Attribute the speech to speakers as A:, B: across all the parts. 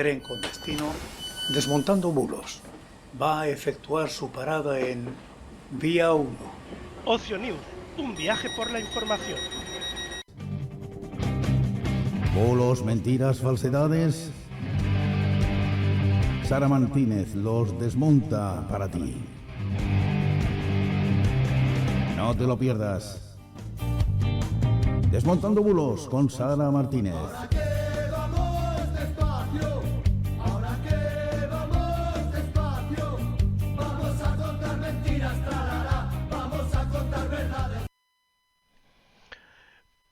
A: tren con destino Desmontando Bulos va a efectuar su parada en Vía 1.
B: Ocio News, un viaje por la información.
C: Bulos, mentiras, falsedades. Sara Martínez los desmonta para ti. No te lo pierdas. Desmontando Bulos con Sara Martínez.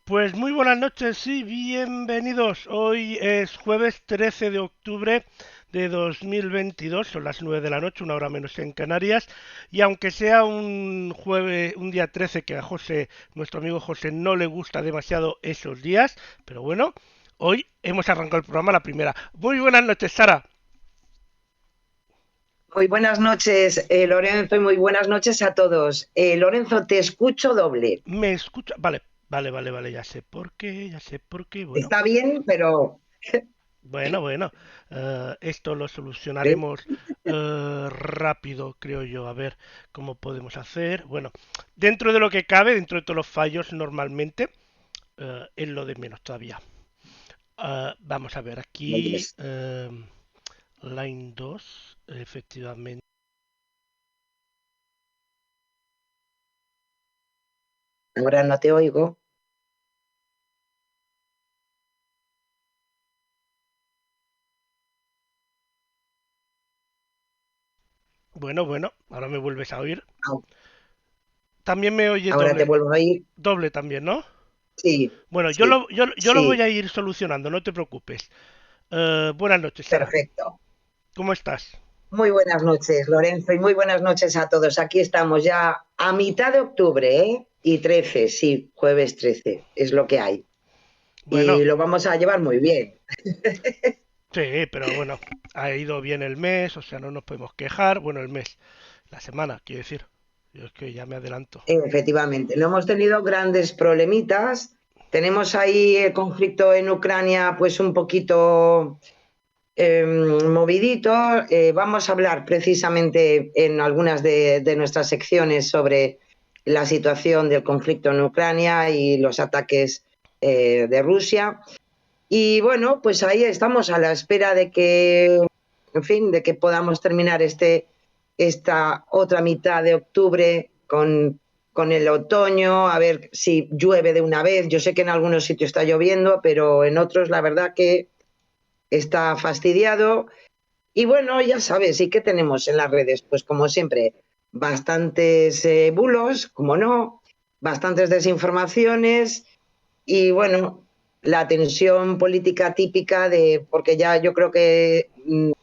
B: Pues muy buenas noches y bienvenidos. Hoy es jueves 13 de octubre de 2022, son las 9 de la noche, una hora menos en Canarias, y aunque sea un jueves, un día 13 que a José, nuestro amigo José, no le gusta demasiado esos días, pero bueno, hoy hemos arrancado el programa la primera. Muy buenas noches, Sara.
D: Muy buenas noches, Lorenzo, y muy buenas noches a todos. Lorenzo, te escucho doble.
B: ¿Me escucha? Vale, ya sé por qué, bueno.
D: Está bien, pero...
B: Bueno, esto lo solucionaremos rápido, creo yo, a ver cómo podemos hacer. Bueno, dentro de lo que cabe, dentro de todos los fallos normalmente, es lo de menos todavía. Vamos a ver, aquí line 2, efectivamente.
D: Ahora no te oigo.
B: Bueno, ahora me vuelves a oír.
D: No.
B: También me oyes
D: Ahora
B: doble.
D: te vuelvo a oír.
B: Doble también, ¿no?
D: Sí.
B: Bueno,
D: Sí,
B: yo lo voy a ir solucionando, no te preocupes. Buenas noches, Sara.
D: Perfecto.
B: ¿Cómo estás?
D: Muy buenas noches, Lorenzo, y muy buenas noches a todos. Aquí estamos ya a mitad de octubre, ¿eh? Y 13, sí, jueves 13, es lo que hay.
B: Bueno.
D: Y lo vamos a llevar muy bien.
B: Sí, pero bueno, ha ido bien el mes, o sea, no nos podemos quejar. Bueno, el mes, la semana, quiero decir. Yo es que ya me adelanto.
D: Efectivamente, no hemos tenido grandes problemitas. Tenemos ahí el conflicto en Ucrania, pues un poquito movidito. Vamos a hablar precisamente en algunas de nuestras secciones sobre la situación del conflicto en Ucrania y los ataques de Rusia. Y bueno, pues ahí estamos a la espera de que, en fin, de que podamos terminar esta otra mitad de octubre con el otoño, a ver si llueve de una vez. Yo sé que en algunos sitios está lloviendo, pero en otros la verdad que está fastidiado. Y bueno, ya sabes, ¿y qué tenemos en las redes? Pues como siempre, bastantes bulos, como no, bastantes desinformaciones y bueno, la tensión política típica de, porque ya yo creo que,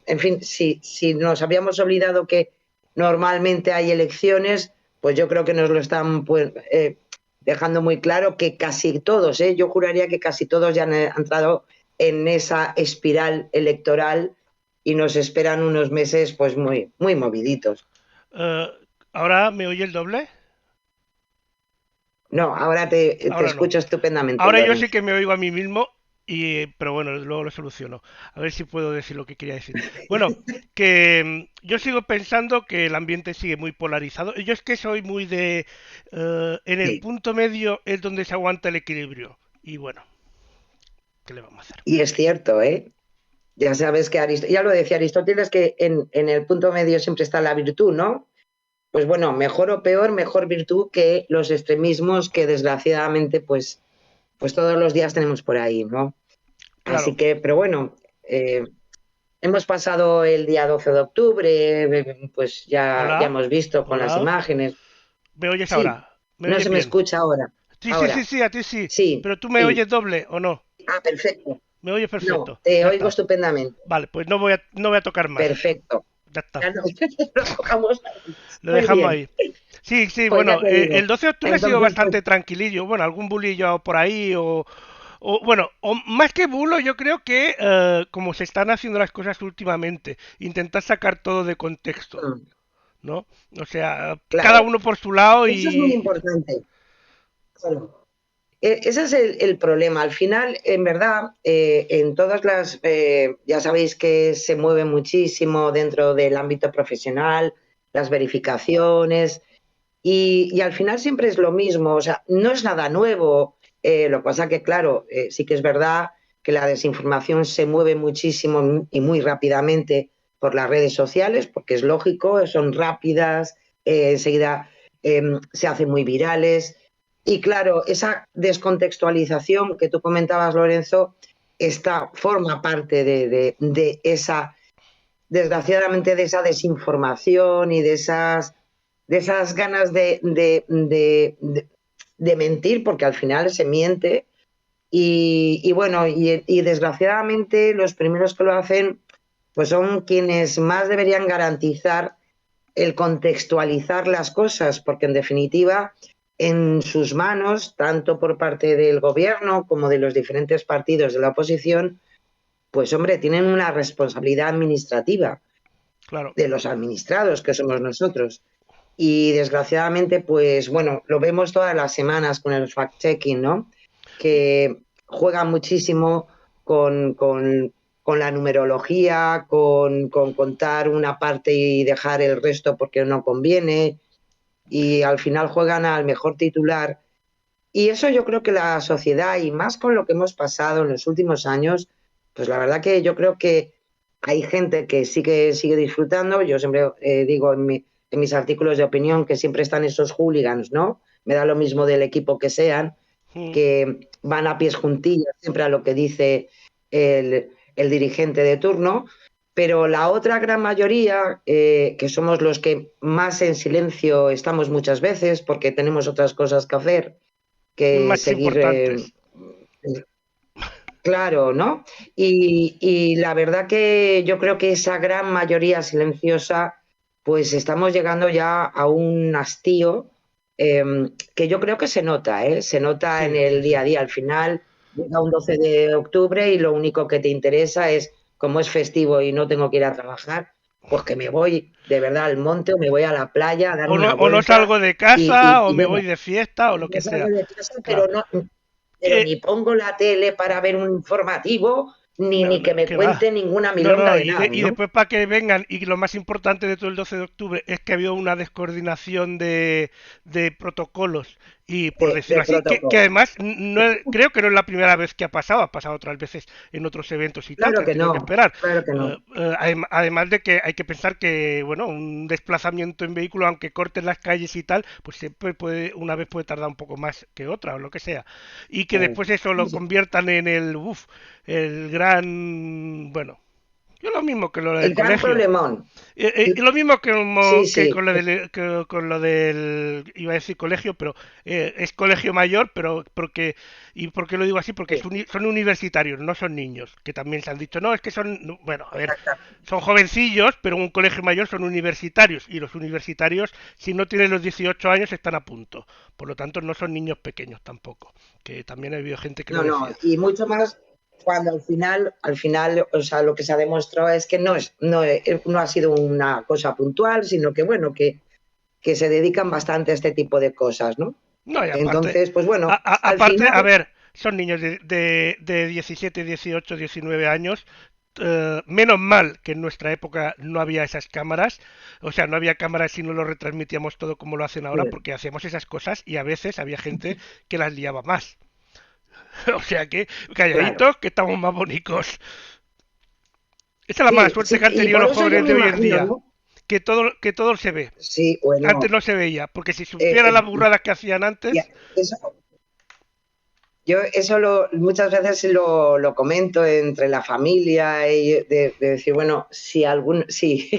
D: en fin, si nos habíamos olvidado que normalmente hay elecciones, pues yo creo que nos lo están dejando muy claro que casi todos, yo juraría que casi todos ya han entrado en esa espiral electoral y nos esperan unos meses pues muy, muy moviditos.
B: ¿Ahora me oye el doble?
D: No, ahora te
B: Ahora no.
D: escucho estupendamente,
B: Ahora yo sí
D: Lorenzo.
B: que me oigo a mí mismo, pero bueno, luego lo soluciono. A ver si puedo decir lo que quería decir. Bueno, que yo sigo pensando que el ambiente sigue muy polarizado. Yo es que soy muy de... en el
D: Sí.
B: punto medio es donde se aguanta el equilibrio. Y bueno, ¿qué le vamos a hacer?
D: Y es cierto, ¿eh? Ya sabes que ya lo decía Aristóteles, que en el punto medio siempre está la virtud, ¿no? Pues bueno, mejor o peor, mejor virtud que los extremismos que desgraciadamente pues todos los días tenemos por ahí, ¿no?
B: Claro.
D: Así que, pero bueno, hemos pasado el día 12 de octubre, pues ya
B: Hola.
D: hemos visto con las
B: Hola.
D: imágenes.
B: ¿Me oyes
D: Sí,
B: ahora? ¿Me
D: no
B: oyes
D: se me
B: bien?
D: escucha ahora. Ahora,
B: Sí, a ti sí.
D: sí,
B: Pero tú me
D: sí.
B: oyes doble o no.
D: Ah, perfecto.
B: Me oyes
D: No,
B: perfecto.
D: te
B: Ya
D: oigo
B: está.
D: estupendamente.
B: Vale, pues no voy a tocar más.
D: Perfecto.
B: Ya está.
D: Ya no, lo tocamos.
B: Lo
D: Muy
B: dejamos
D: bien.
B: ahí. Sí,
D: Pues ya
B: bueno,
D: te
B: el
D: digo.
B: 12 de octubre ha sido
D: Entonces, pues,
B: bastante tranquilillo. Bueno, algún bulillo por ahí bueno, o más que bulo, yo creo que como se están haciendo las cosas últimamente, intentar sacar todo de contexto, ¿no? O sea, cada
D: claro,
B: uno por su lado
D: eso es muy
B: y...
D: importante. Claro. Ese es el problema. Al final, en verdad, en todas las, ya sabéis que se mueve muchísimo dentro del ámbito profesional, las verificaciones, y al final siempre es lo mismo. O sea, no es nada nuevo. Lo que pasa que, claro, sí que es verdad que la desinformación se mueve muchísimo y muy rápidamente por las redes sociales, porque es lógico, son rápidas, enseguida se hacen muy virales. Y claro, esa descontextualización que tú comentabas, Lorenzo, forma parte de esa, desgraciadamente, de esa desinformación y de esas ganas de mentir, porque al final se miente. Y bueno, y desgraciadamente los primeros que lo hacen pues son quienes más deberían garantizar el contextualizar las cosas, porque en definitiva en sus manos, tanto por parte del gobierno como de los diferentes partidos de la oposición, pues hombre, tienen una responsabilidad administrativa
B: Claro.
D: de los administrados, que somos nosotros. Y desgraciadamente, pues bueno, lo vemos todas las semanas con el fact-checking, ¿no? Que juegan muchísimo con la numerología, con contar una parte y dejar el resto porque no conviene, y al final juegan al mejor titular. Y eso yo creo que la sociedad, y más con lo que hemos pasado en los últimos años, pues la verdad que yo creo que hay gente que sigue disfrutando. Yo siempre digo en mis artículos de opinión que siempre están esos hooligans, ¿no? Me da lo mismo del equipo que sean,
B: Mm.
D: que van a pies juntillas siempre a lo que dice el dirigente de turno, pero la otra gran mayoría, que somos los que más en silencio estamos muchas veces porque tenemos otras cosas que hacer, que
B: Más
D: seguir,
B: importantes.
D: claro, ¿no? Y la verdad que yo creo que esa gran mayoría silenciosa, pues estamos llegando ya a un hastío eh, que yo creo que se nota, ¿eh? Se nota en
B: Sí, sí,
D: el
B: sí.
D: día a día. Al final llega un 12 de octubre y lo único que te interesa es, como es festivo y no tengo que ir a trabajar, pues que me voy de verdad al monte o me voy a la playa a dar una
B: O no salgo
D: vuelta
B: de casa, o
D: y
B: me
D: bueno,
B: voy de fiesta, o lo
D: no
B: que
D: salgo
B: sea.
D: de casa,
B: Claro.
D: pero
B: Eh,
D: ni pongo la tele para ver un informativo,
B: no,
D: ni que
B: no,
D: me
B: que va.
D: cuente ninguna
B: No,
D: milonga
B: no,
D: de nada,
B: y
D: ¿no?
B: después para que vengan, y lo más importante de todo el 12 de octubre es que ha habido una descoordinación de protocolos, y por decirlo
D: De
B: así, que
D: protocolo.
B: además creo que no es la primera vez que ha pasado otras veces en otros eventos y tal, que han tenido que esperar.
D: Claro que no.
B: Además de que hay que pensar que, bueno, un desplazamiento en vehículo, aunque corten las calles y tal, pues siempre una vez puede tardar un poco más que otra, o lo que sea. Y que después eso
D: Sí,
B: lo
D: sí.
B: conviertan en el gran, bueno, yo lo mismo que lo del
D: El gran
B: colegio.
D: problemón.
B: Lo mismo
D: Sí,
B: que
D: sí,
B: con lo del, iba a decir colegio, pero es colegio mayor, pero ¿y por qué lo digo así? Porque
D: sí,
B: son universitarios, no son niños, que también se han dicho, no, es que son, no, bueno, a ver,
D: exactamente.
B: son jovencillos, pero en un colegio mayor son universitarios, y los universitarios, si no tienen los 18 años, están a punto. Por lo tanto, no son niños pequeños tampoco, que también ha habido gente que lo
D: No, no,
B: decía.
D: y mucho más cuando al final, o sea, lo que se ha demostrado es que no ha sido una cosa puntual, sino que, bueno, que se dedican bastante a este tipo de cosas, ¿no?
B: No, y aparte,
D: Entonces, pues bueno, al
B: aparte, a
D: final,
B: ver, son niños de 17, 18, 19 años. Menos mal que en nuestra época no había esas cámaras, o sea, no había cámaras y no lo retransmitíamos todo como lo hacen ahora, porque hacíamos esas cosas y a veces había gente que las liaba más. O sea que,
D: claro.
B: calladitos, que estamos más bonitos. Esa es la mala
D: Sí,
B: suerte
D: sí,
B: que han
D: y
B: tenido
D: por
B: los
D: eso yo
B: jóvenes
D: me
B: de hoy en
D: imagino,
B: día,
D: ¿no?
B: que todo se ve.
D: Sí,
B: Antes
D: bueno,
B: no se veía, porque si
D: eh,
B: supiera
D: eh,
B: las burradas que hacían
D: y
B: antes,
D: eso, yo eso muchas veces lo comento entre la familia y de decir, bueno, si,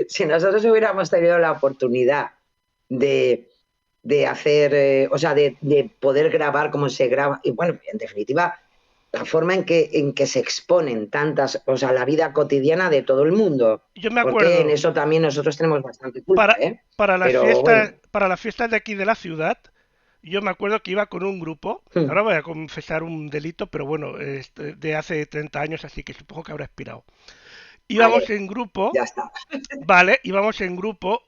D: si nosotros hubiéramos tenido la oportunidad de, de hacer, o sea, de poder grabar como se graba, y bueno, en definitiva, la forma en que se exponen tantas, o sea, la vida cotidiana de todo el mundo,
B: yo me
D: porque en
B: acuerdo,
D: eso también nosotros tenemos bastante culpa, ¿eh? Pero bueno.
B: para las fiestas de aquí de la ciudad, yo me acuerdo que iba con un grupo, ahora voy a confesar un delito, pero bueno, de hace 30 años, así que supongo que habrá expirado. Íbamos
D: Vale,
B: en grupo,
D: ya está.
B: vale, íbamos en grupo,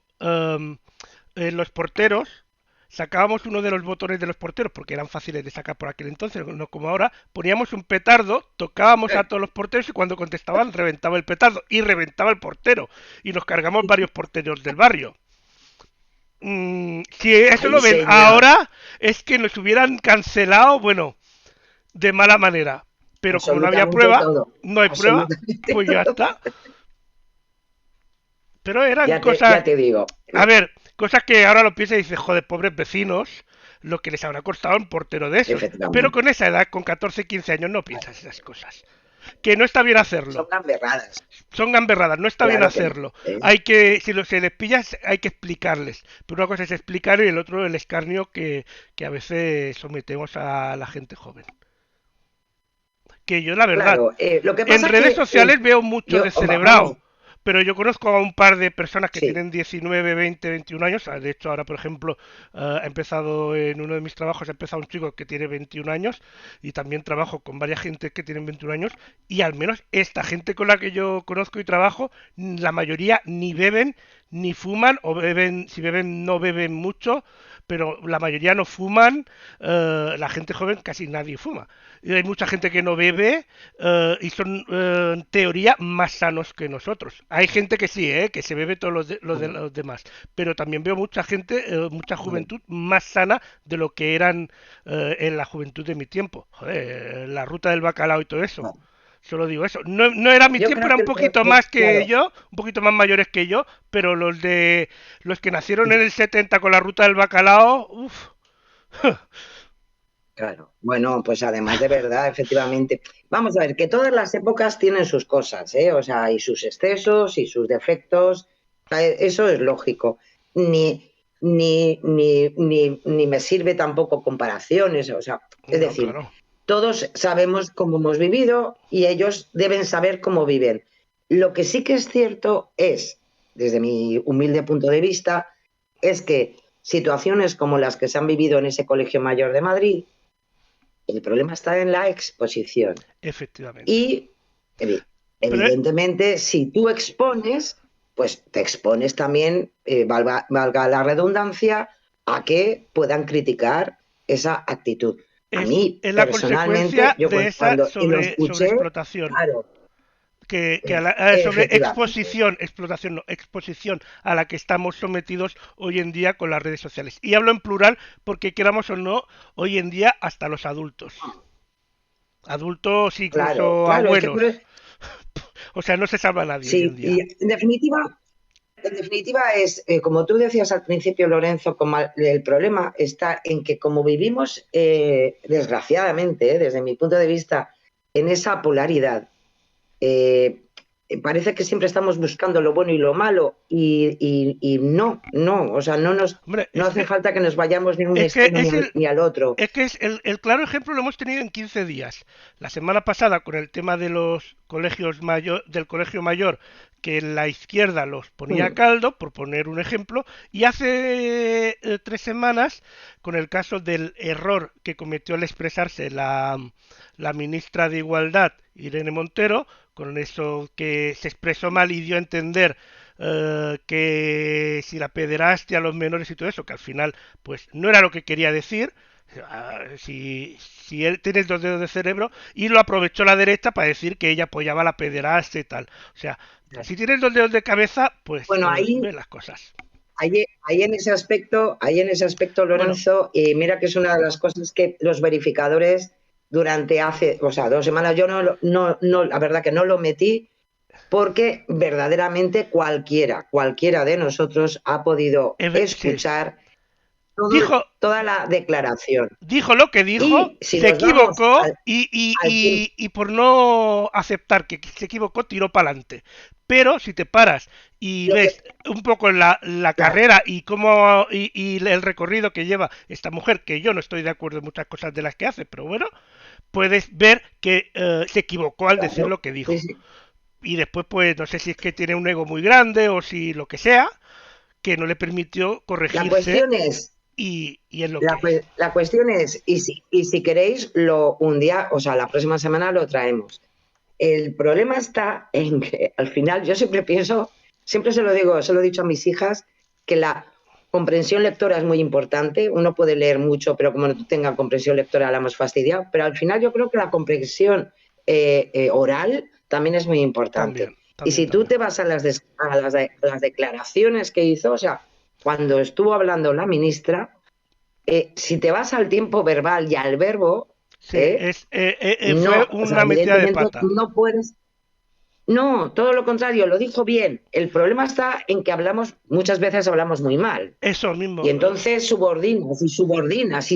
B: los porteros sacábamos uno de los botones de los porteros, porque eran fáciles de sacar por aquel entonces, no como ahora, poníamos un petardo, tocábamos a todos los porteros y cuando contestaban reventaba el petardo y reventaba el portero. Y nos cargamos varios porteros del barrio. Si eso
D: Ay,
B: lo ven
D: señor,
B: ahora, es que nos hubieran cancelado, bueno, de mala manera. Pero como no había
D: absolutamente
B: prueba,
D: todo,
B: no hay prueba,
D: absolutamente
B: pues ya
D: todo.
B: está. Pero eran
D: Ya
B: cosas,
D: te digo,
B: a ver, cosas que ahora lo piensas y dices, joder, pobres vecinos, lo que les habrá costado un portero de esos. Pero
D: efectivamente,
B: con esa edad, con 14, 15 años, no piensas esas cosas. Que no está bien
D: son
B: hacerlo.
D: gamberradas,
B: Son gamberradas, no está bien
D: claro que no.
B: hacerlo. Hay que, si se les pillas, hay que explicarles. Pero una cosa es explicar y el otro el escarnio que a veces sometemos a la gente joven. Que yo, la verdad,
D: Claro, lo que
B: en
D: pasa
B: redes
D: que
B: sociales veo mucho
D: yo,
B: de
D: vamos,
B: celebrado, pero yo conozco a un par de personas que
D: sí,
B: tienen 19, 20, 21 años. De hecho, ahora, por ejemplo, ha empezado en uno de mis trabajos, ha empezado un chico que tiene 21 años y también trabajo con varias gente que tienen 21 años y al menos esta gente con la que yo conozco y trabajo, la mayoría ni beben ni fuman o beben, si beben no beben mucho, pero la mayoría no fuman, la gente joven casi nadie fuma. Y hay mucha gente que no bebe y son en teoría más sanos que nosotros. Hay gente que sí, que se bebe todos de los demás, pero también veo mucha gente, mucha juventud más sana de lo que eran en la juventud de mi tiempo. Joder, la ruta del bacalao y todo eso. Solo digo eso. No, no era mi
D: yo
B: tiempo,
D: creo
B: era un
D: que,
B: poquito más que
D: claro,
B: yo, un poquito más mayores que yo, pero los que nacieron en el 70 con la ruta del bacalao, uff.
D: claro. Bueno, pues además de verdad, efectivamente, vamos a ver, que todas las épocas tienen sus cosas, ¿eh? O sea, y sus excesos y sus defectos, eso es lógico. Ni me sirve tampoco comparaciones, o sea, es
B: No,
D: decir,
B: claro.
D: todos sabemos cómo hemos vivido y ellos deben saber cómo viven. Lo que sí que es cierto es, desde mi humilde punto de vista, es que situaciones como las que se han vivido en ese Colegio Mayor de Madrid, el problema está en la exposición.
B: Efectivamente.
D: Y
B: Pero
D: evidentemente, si tú expones, pues te expones también, valga la redundancia, a que puedan criticar esa actitud. A mí,
B: es la
D: personalmente,
B: consecuencia
D: yo
B: de esa
D: cuando lo escuché,
B: sobreexplotación.
D: claro,
B: Sobre
D: efectivamente.
B: explotación, no, exposición a la que estamos sometidos hoy en día con las redes sociales. Y hablo en plural porque queramos o no, hoy en día hasta los adultos. Adultos,
D: Claro,
B: incluso
D: claro, es que
B: abuelos. O sea, no se salva nadie hoy en
D: sí,
B: día.
D: y en definitiva es, como tú decías al principio, Lorenzo, como el problema está en que como vivimos, desgraciadamente, desde mi punto de vista, en esa polaridad, eh, parece que siempre estamos buscando lo bueno y lo malo y no, o sea,
B: Hombre,
D: no hace falta que nos vayamos ni a un
B: es que
D: extremo ni al otro.
B: es que es el claro ejemplo lo hemos tenido en 15 días. La semana pasada con el tema de los colegios mayor, del colegio mayor, que la izquierda los ponía a
D: Mm,
B: caldo, por poner un ejemplo, y hace 3 semanas con el caso del error que cometió al expresarse la ministra de Igualdad, Irene Montero, con eso que se expresó mal y dio a entender que si la pederastia a los menores y todo eso, que al final pues no era lo que quería decir, si él tiene 2 dedos de cerebro, y lo aprovechó la derecha para decir que ella apoyaba la pederastia y tal. O sea, si tienes 2 dedos de cabeza, pues
D: Bueno,
B: ve las cosas.
D: ahí en ese aspecto,
B: Bueno,
D: Lorenzo, mira que es una de las cosas que los verificadores durante o sea, 2 semanas, yo la verdad que no lo metí porque verdaderamente cualquiera de nosotros ha podido
B: sí.
D: escuchar
B: Dijo,
D: toda la declaración.
B: dijo lo que dijo,
D: Y si
B: se
D: nos vamos
B: equivocó
D: al tiempo,
B: y por no aceptar que se equivocó, tiró para adelante. Pero si te paras y
D: lo que,
B: ves un poco la
D: claro,
B: carrera y cómo y el recorrido que lleva esta mujer, que yo no estoy de acuerdo en muchas cosas de las que hace, pero bueno, puedes ver que se equivocó al decir
D: claro,
B: lo que
D: sí,
B: dijo.
D: sí.
B: Y después, pues no sé si es que tiene un ego muy grande o si lo que sea, que no le permitió
D: La
B: corregirse
D: cuestión es,
B: y es lo que es.
D: la cuestión es, y si queréis, un día, o sea, la próxima semana lo traemos. El problema está en que al final yo siempre pienso, siempre se lo digo, se lo he dicho a mis hijas, que comprensión lectora es muy importante. Uno puede leer mucho, pero como no tenga comprensión lectora la hemos fastidiado. Pero al final yo creo que la comprensión oral también es muy importante. Y si tú te vas a las declaraciones que hizo, o sea, cuando estuvo hablando la ministra, si te vas al tiempo verbal y al verbo,
B: fue
D: no,
B: una metida de pata.
D: No puedes. No, todo lo contrario, lo dijo bien. El problema está en que muchas veces hablamos muy mal.
B: Eso mismo.
D: Y entonces subordinas.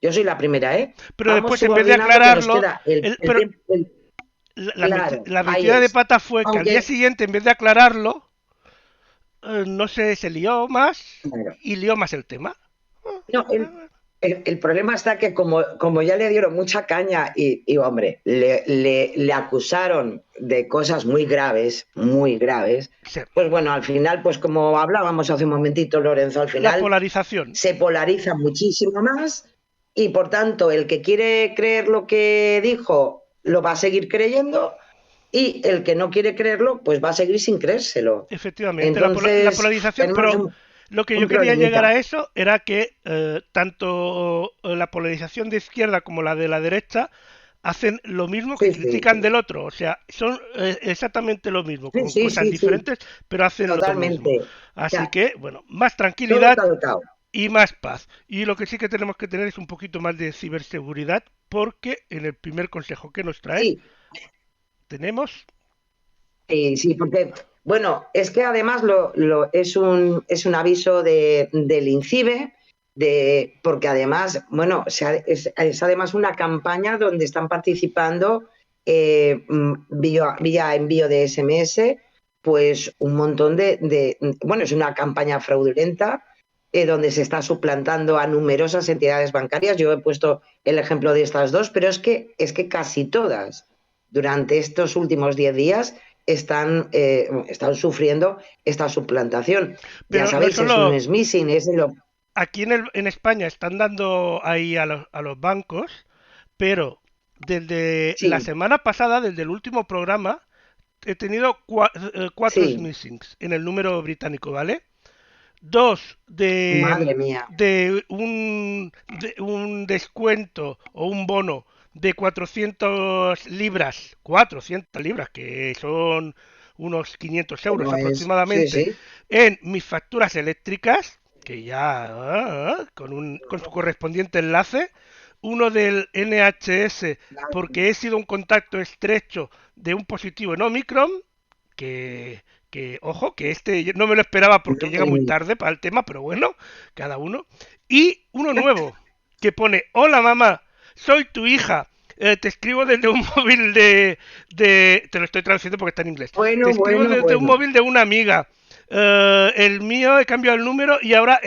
D: Yo soy la primera, ¿eh?
B: Pero después, en vez de aclararlo, la metida de pata fue que al día siguiente, en vez de aclararlo, no sé, se lió más y lió más el tema.
D: No, el problema está que como ya le dieron mucha caña y hombre, le acusaron de cosas muy graves,
B: sí.
D: Pues bueno, al final, pues como hablábamos hace un momentito, Lorenzo, al final
B: la polarización
D: se polariza muchísimo más y por tanto el que quiere creer lo que dijo lo va a seguir creyendo y el que no quiere creerlo pues va a seguir sin creérselo.
B: Efectivamente. Entonces, la polarización, pero lo que yo quería llegar a eso era que tanto la polarización de izquierda como la de la derecha hacen lo mismo que critican del otro, o sea, son exactamente lo mismo, con cosas diferentes, pero hacen
D: totalmente
B: lo mismo. Así que, bueno, más tranquilidad y más paz. Y lo que sí que tenemos que tener es un poquito más de ciberseguridad, porque en el primer consejo que nos trae tenemos...
D: Sí, porque, bueno, es que además es un aviso del INCIBE, porque además, bueno, es además una campaña donde están participando vía envío de SMS, pues un montón bueno, es una campaña fraudulenta donde se está suplantando a numerosas entidades bancarias. Yo he puesto el ejemplo de estas dos, pero es que casi todas durante estos últimos 10 días están sufriendo esta suplantación.
B: Pero
D: ya sabéis,
B: no solo...
D: es un smishing,
B: Aquí en España están dando ahí a los bancos, pero desde la semana pasada, desde el último programa, he tenido 4 smishings en el número británico, ¿vale? 2
D: Madre mía.
B: de un descuento o un bono de 400 libras, que son unos 500 euros aproximadamente, en mis facturas eléctricas, que ya con su correspondiente enlace, uno del NHS, porque he sido un contacto estrecho de un positivo en Omicron, que ojo, que yo no me lo esperaba porque llega muy tarde para el tema, pero bueno, cada uno. Y uno nuevo, que pone: hola mamá, soy tu hija, te escribo desde un móvil te lo estoy traduciendo porque está en inglés. Te escribo desde un móvil de una amiga. El mío, he cambiado el número y ahora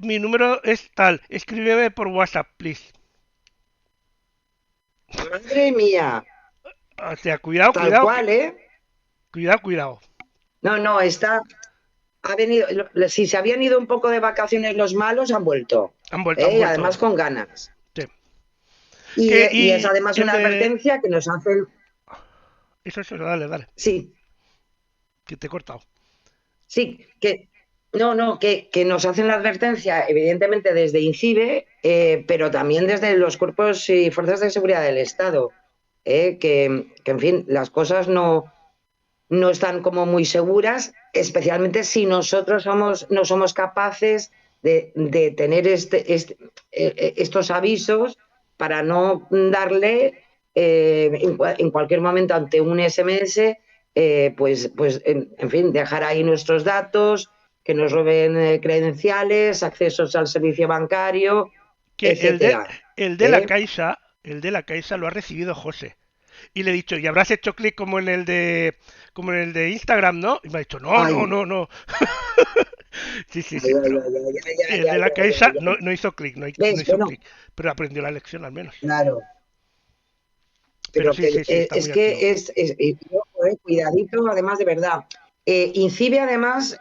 B: mi número es tal. Escríbeme por WhatsApp, please.
D: Madre mía.
B: O sea, cuidado,
D: Tal cual, ¿eh?
B: Cuidado.
D: No, ha venido, si se habían ido un poco de vacaciones los malos, han vuelto.
B: Han vuelto.
D: Además con ganas.
B: Sí.
D: Y es además una advertencia que nos hacen...
B: Eso, dale.
D: Sí.
B: Que te he cortado.
D: Sí, que nos hacen la advertencia, evidentemente desde INCIBE, pero también desde los cuerpos y fuerzas de seguridad del Estado, que en fin, las cosas no están como muy seguras, especialmente si nosotros no somos capaces de tener estos avisos para no darle en cualquier momento ante un SMS, pues en fin, dejar ahí nuestros datos, que nos roben credenciales, accesos al servicio bancario,
B: que
D: etcétera.
B: El de la Caixa lo ha recibido José. Y le he dicho: ¿y habrás hecho clic como en el de Instagram, no? Y me ha dicho: no. Sí. El de la Caixa no hizo clic, no hizo clic, pero aprendió la lección al menos.
D: Claro. Pero sí, es que es cuidadito, además, de verdad. INCIBE, además,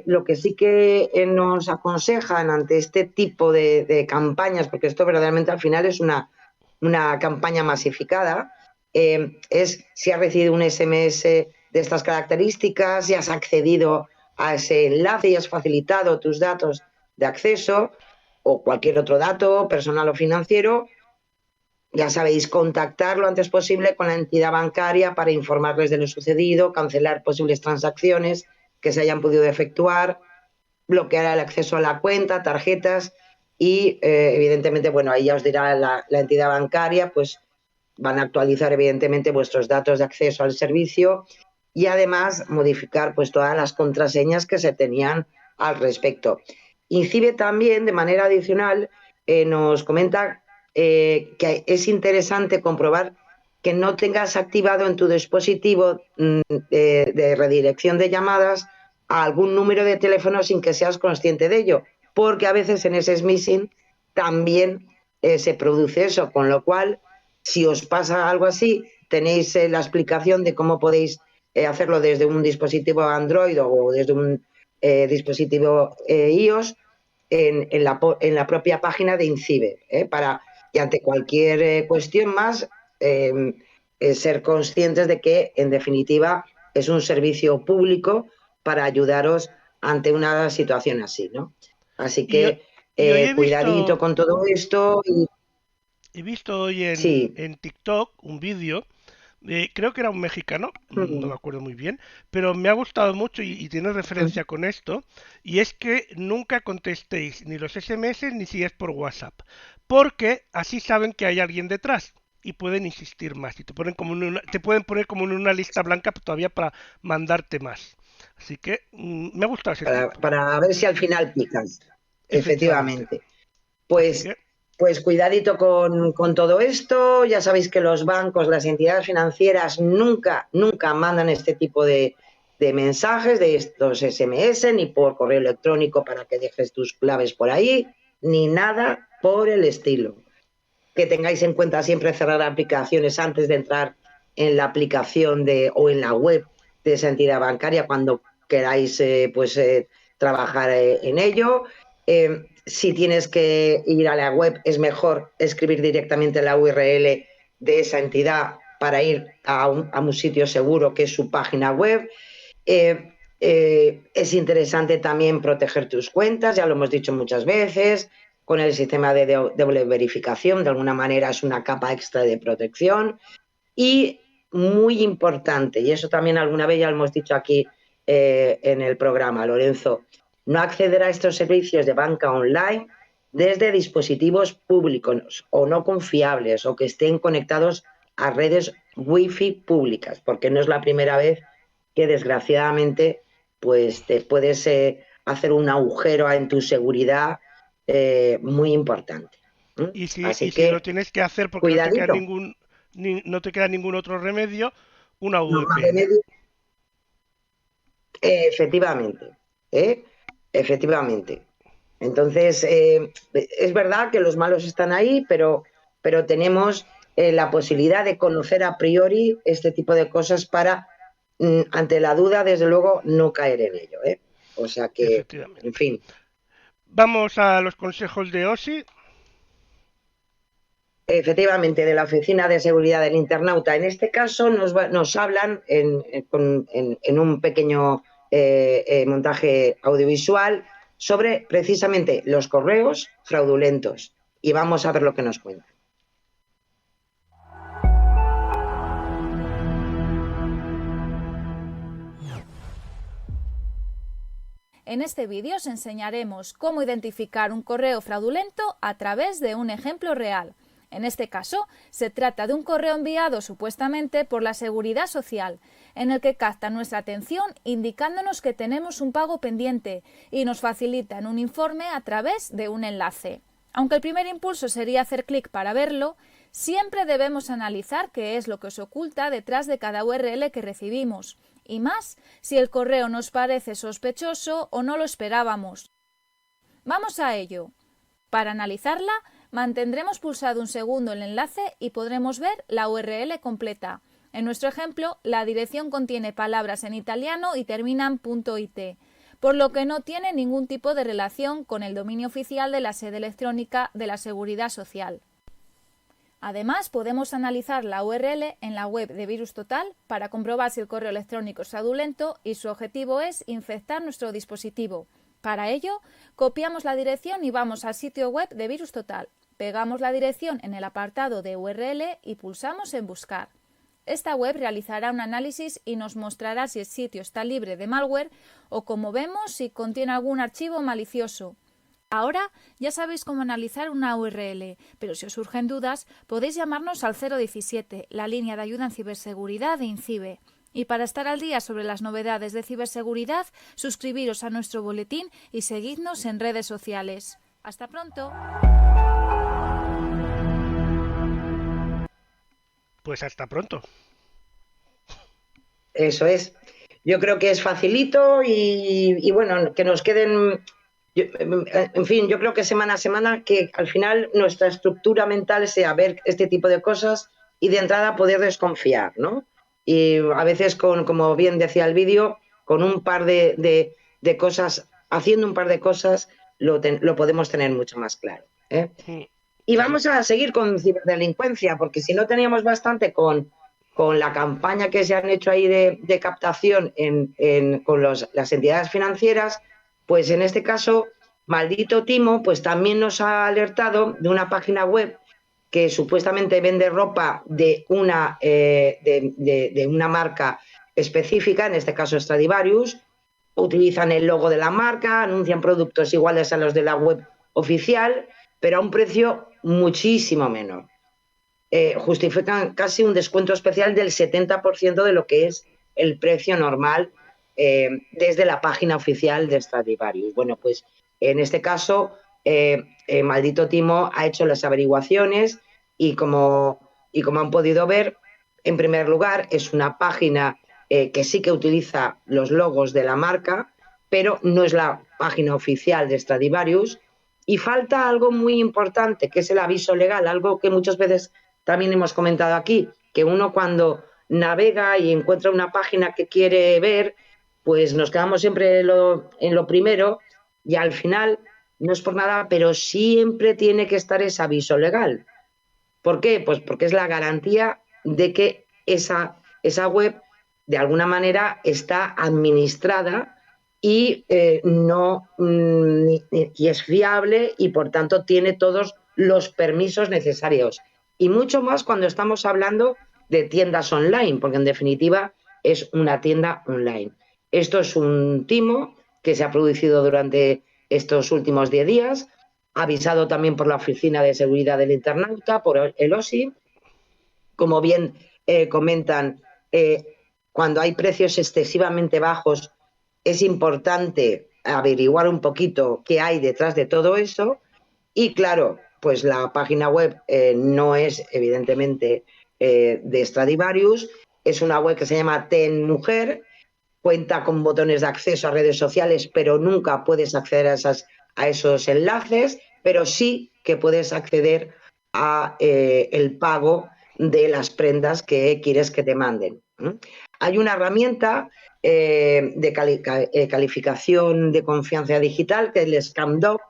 D: lo que sí que nos aconsejan ante este tipo de campañas, porque esto verdaderamente al final es una campaña masificada, es si has recibido un SMS de estas características, si has accedido a ese enlace y has facilitado tus datos de acceso o cualquier otro dato personal o financiero, ya sabéis, contactar lo antes posible con la entidad bancaria para informarles de lo sucedido, cancelar posibles transacciones que se hayan podido efectuar, bloquear el acceso a la cuenta, tarjetas y, evidentemente, bueno, ahí ya os dirá la entidad bancaria, pues van a actualizar, evidentemente, vuestros datos de acceso al servicio y, además, modificar pues todas las contraseñas que se tenían al respecto. INCIBE también, de manera adicional, nos comenta que es interesante comprobar que no tengas activado en tu dispositivo de redirección de llamadas a algún número de teléfono sin que seas consciente de ello, porque a veces en ese smishing también se produce eso, con lo cual, si os pasa algo así, tenéis la explicación de cómo podéis hacerlo desde un dispositivo Android o desde un dispositivo iOS en la propia página de INCIBE, y ante cualquier cuestión más, ser conscientes de que, en definitiva, es un servicio público para ayudaros ante una situación así, ¿no? Así que
B: Y hoy he
D: cuidadito
B: visto,
D: con todo esto.
B: he visto hoy
D: Sí.
B: en TikTok un vídeo. Creo que era un mexicano, no me acuerdo muy bien, pero me ha gustado mucho y tiene referencia con esto, y es que nunca contestéis ni los SMS ni si es por WhatsApp, porque así saben que hay alguien detrás y pueden insistir más y te ponen como te pueden poner como en una lista blanca todavía para mandarte más. Así que me ha gustado ese tip,
D: Para ver si al final picas,
B: efectivamente.
D: efectivamente.
B: Así
D: Pues,
B: que
D: pues cuidadito con todo esto. Ya sabéis que los bancos, las entidades financieras nunca mandan este tipo de mensajes, de estos SMS, ni por correo electrónico para que dejes tus claves por ahí, ni nada por el estilo. Que tengáis en cuenta siempre cerrar aplicaciones antes de entrar en la aplicación o en la web de esa entidad bancaria cuando queráis trabajar en ello. Si tienes que ir a la web, es mejor escribir directamente la URL de esa entidad para ir a un sitio seguro que es su página web. Es interesante también proteger tus cuentas, ya lo hemos dicho muchas veces, con el sistema de doble verificación, de alguna manera es una capa extra de protección. Y muy importante, y eso también alguna vez ya lo hemos dicho aquí en el programa, Lorenzo, no acceder a estos servicios de banca online desde dispositivos públicos o no confiables o que estén conectados a redes wifi públicas, porque no es la primera vez que desgraciadamente pues te puedes hacer un agujero en tu seguridad muy importante. Así
B: y si lo
D: que
B: tienes que hacer porque
D: cuidadito.
B: no te queda ningún otro remedio, una
D: No más
B: VPN.
D: remedio. Efectivamente, ¿eh? Efectivamente. Entonces, es verdad que los malos están ahí, pero tenemos la posibilidad de conocer a priori este tipo de cosas para, ante la duda, desde luego, no caer en ello, ¿eh? O sea que, en
B: Efectivamente.
D: fin,
B: Vamos a los consejos de Osi.
D: efectivamente, de la Oficina de Seguridad del Internauta. En este caso nos hablan en un pequeño montaje audiovisual sobre precisamente los correos fraudulentos. Y vamos a ver lo que nos cuentan.
E: En este vídeo os enseñaremos cómo identificar un correo fraudulento a través de un ejemplo real. En este caso, se trata de un correo enviado supuestamente por la Seguridad Social, en el que capta nuestra atención indicándonos que tenemos un pago pendiente y nos facilitan un informe a través de un enlace. Aunque el primer impulso sería hacer clic para verlo, siempre debemos analizar qué es lo que se oculta detrás de cada URL que recibimos, y más si el correo nos parece sospechoso o no lo esperábamos. Vamos a ello. Para analizarla, mantendremos pulsado un segundo el enlace y podremos ver la URL completa. En nuestro ejemplo, la dirección contiene palabras en italiano y termina en .it, por lo que no tiene ningún tipo de relación con el dominio oficial de la sede electrónica de la Seguridad Social. Además, podemos analizar la URL en la web de VirusTotal para comprobar si el correo electrónico es fraudulento y su objetivo es infectar nuestro dispositivo. Para ello, copiamos la dirección y vamos al sitio web de VirusTotal. Pegamos la dirección en el apartado de URL y pulsamos en Buscar. Esta web realizará un análisis y nos mostrará si el sitio está libre de malware o, como vemos, si contiene algún archivo malicioso. Ahora ya sabéis cómo analizar una URL, pero si os surgen dudas podéis llamarnos al 017, la línea de ayuda en ciberseguridad de INCIBE. Y para estar al día sobre las novedades de ciberseguridad, suscribiros a nuestro boletín y seguidnos en redes sociales. ¡Hasta pronto!
B: Pues hasta pronto.
D: Eso es. Yo creo que es facilito y bueno, que nos queden... En fin, yo creo que semana a semana que al final nuestra estructura mental sea ver este tipo de cosas y de entrada poder desconfiar, ¿no? Y a veces, como bien decía el vídeo, con un par de cosas, haciendo un par de cosas, lo podemos tener mucho más claro, ¿eh? Y vamos a seguir con ciberdelincuencia, porque si no teníamos bastante con la campaña que se han hecho ahí de captación con las entidades financieras, pues en este caso, Maldito Timo, pues también nos ha alertado de una página web que supuestamente vende ropa de una marca específica, en este caso Stradivarius. Utilizan el logo de la marca, anuncian productos iguales a los de la web oficial, pero a un precio muchísimo menor. Justifican casi un descuento especial del 70% de lo que es el precio normal desde la página oficial de Stradivarius. Bueno, pues en este caso, Maldito Timo ha hecho las averiguaciones y como han podido ver, en primer lugar, es una página que sí que utiliza los logos de la marca, pero no es la página oficial de Stradivarius. Y falta algo muy importante, que es el aviso legal, algo que muchas veces también hemos comentado aquí, que uno cuando navega y encuentra una página que quiere ver, pues nos quedamos siempre en lo primero y al final, no es por nada, pero siempre tiene que estar ese aviso legal. ¿Por qué? Pues porque es la garantía de que esa web de alguna manera está administrada y y es fiable y por tanto tiene todos los permisos necesarios. Y mucho más cuando estamos hablando de tiendas online, porque en definitiva es una tienda online. Esto es un timo que se ha producido durante estos últimos 10 días, avisado también por la Oficina de Seguridad del Internauta, por el OSI. Como bien comentan, cuando hay precios excesivamente bajos, es importante averiguar un poquito qué hay detrás de todo eso. Y claro, pues la página web no es evidentemente de Stradivarius, es una web que se llama Ten Mujer, cuenta con botones de acceso a redes sociales, pero nunca puedes acceder a esos enlaces, pero sí que puedes acceder a el pago de las prendas que quieres que te manden. Hay una herramienta de calificación de confianza digital, que es el ScamDog,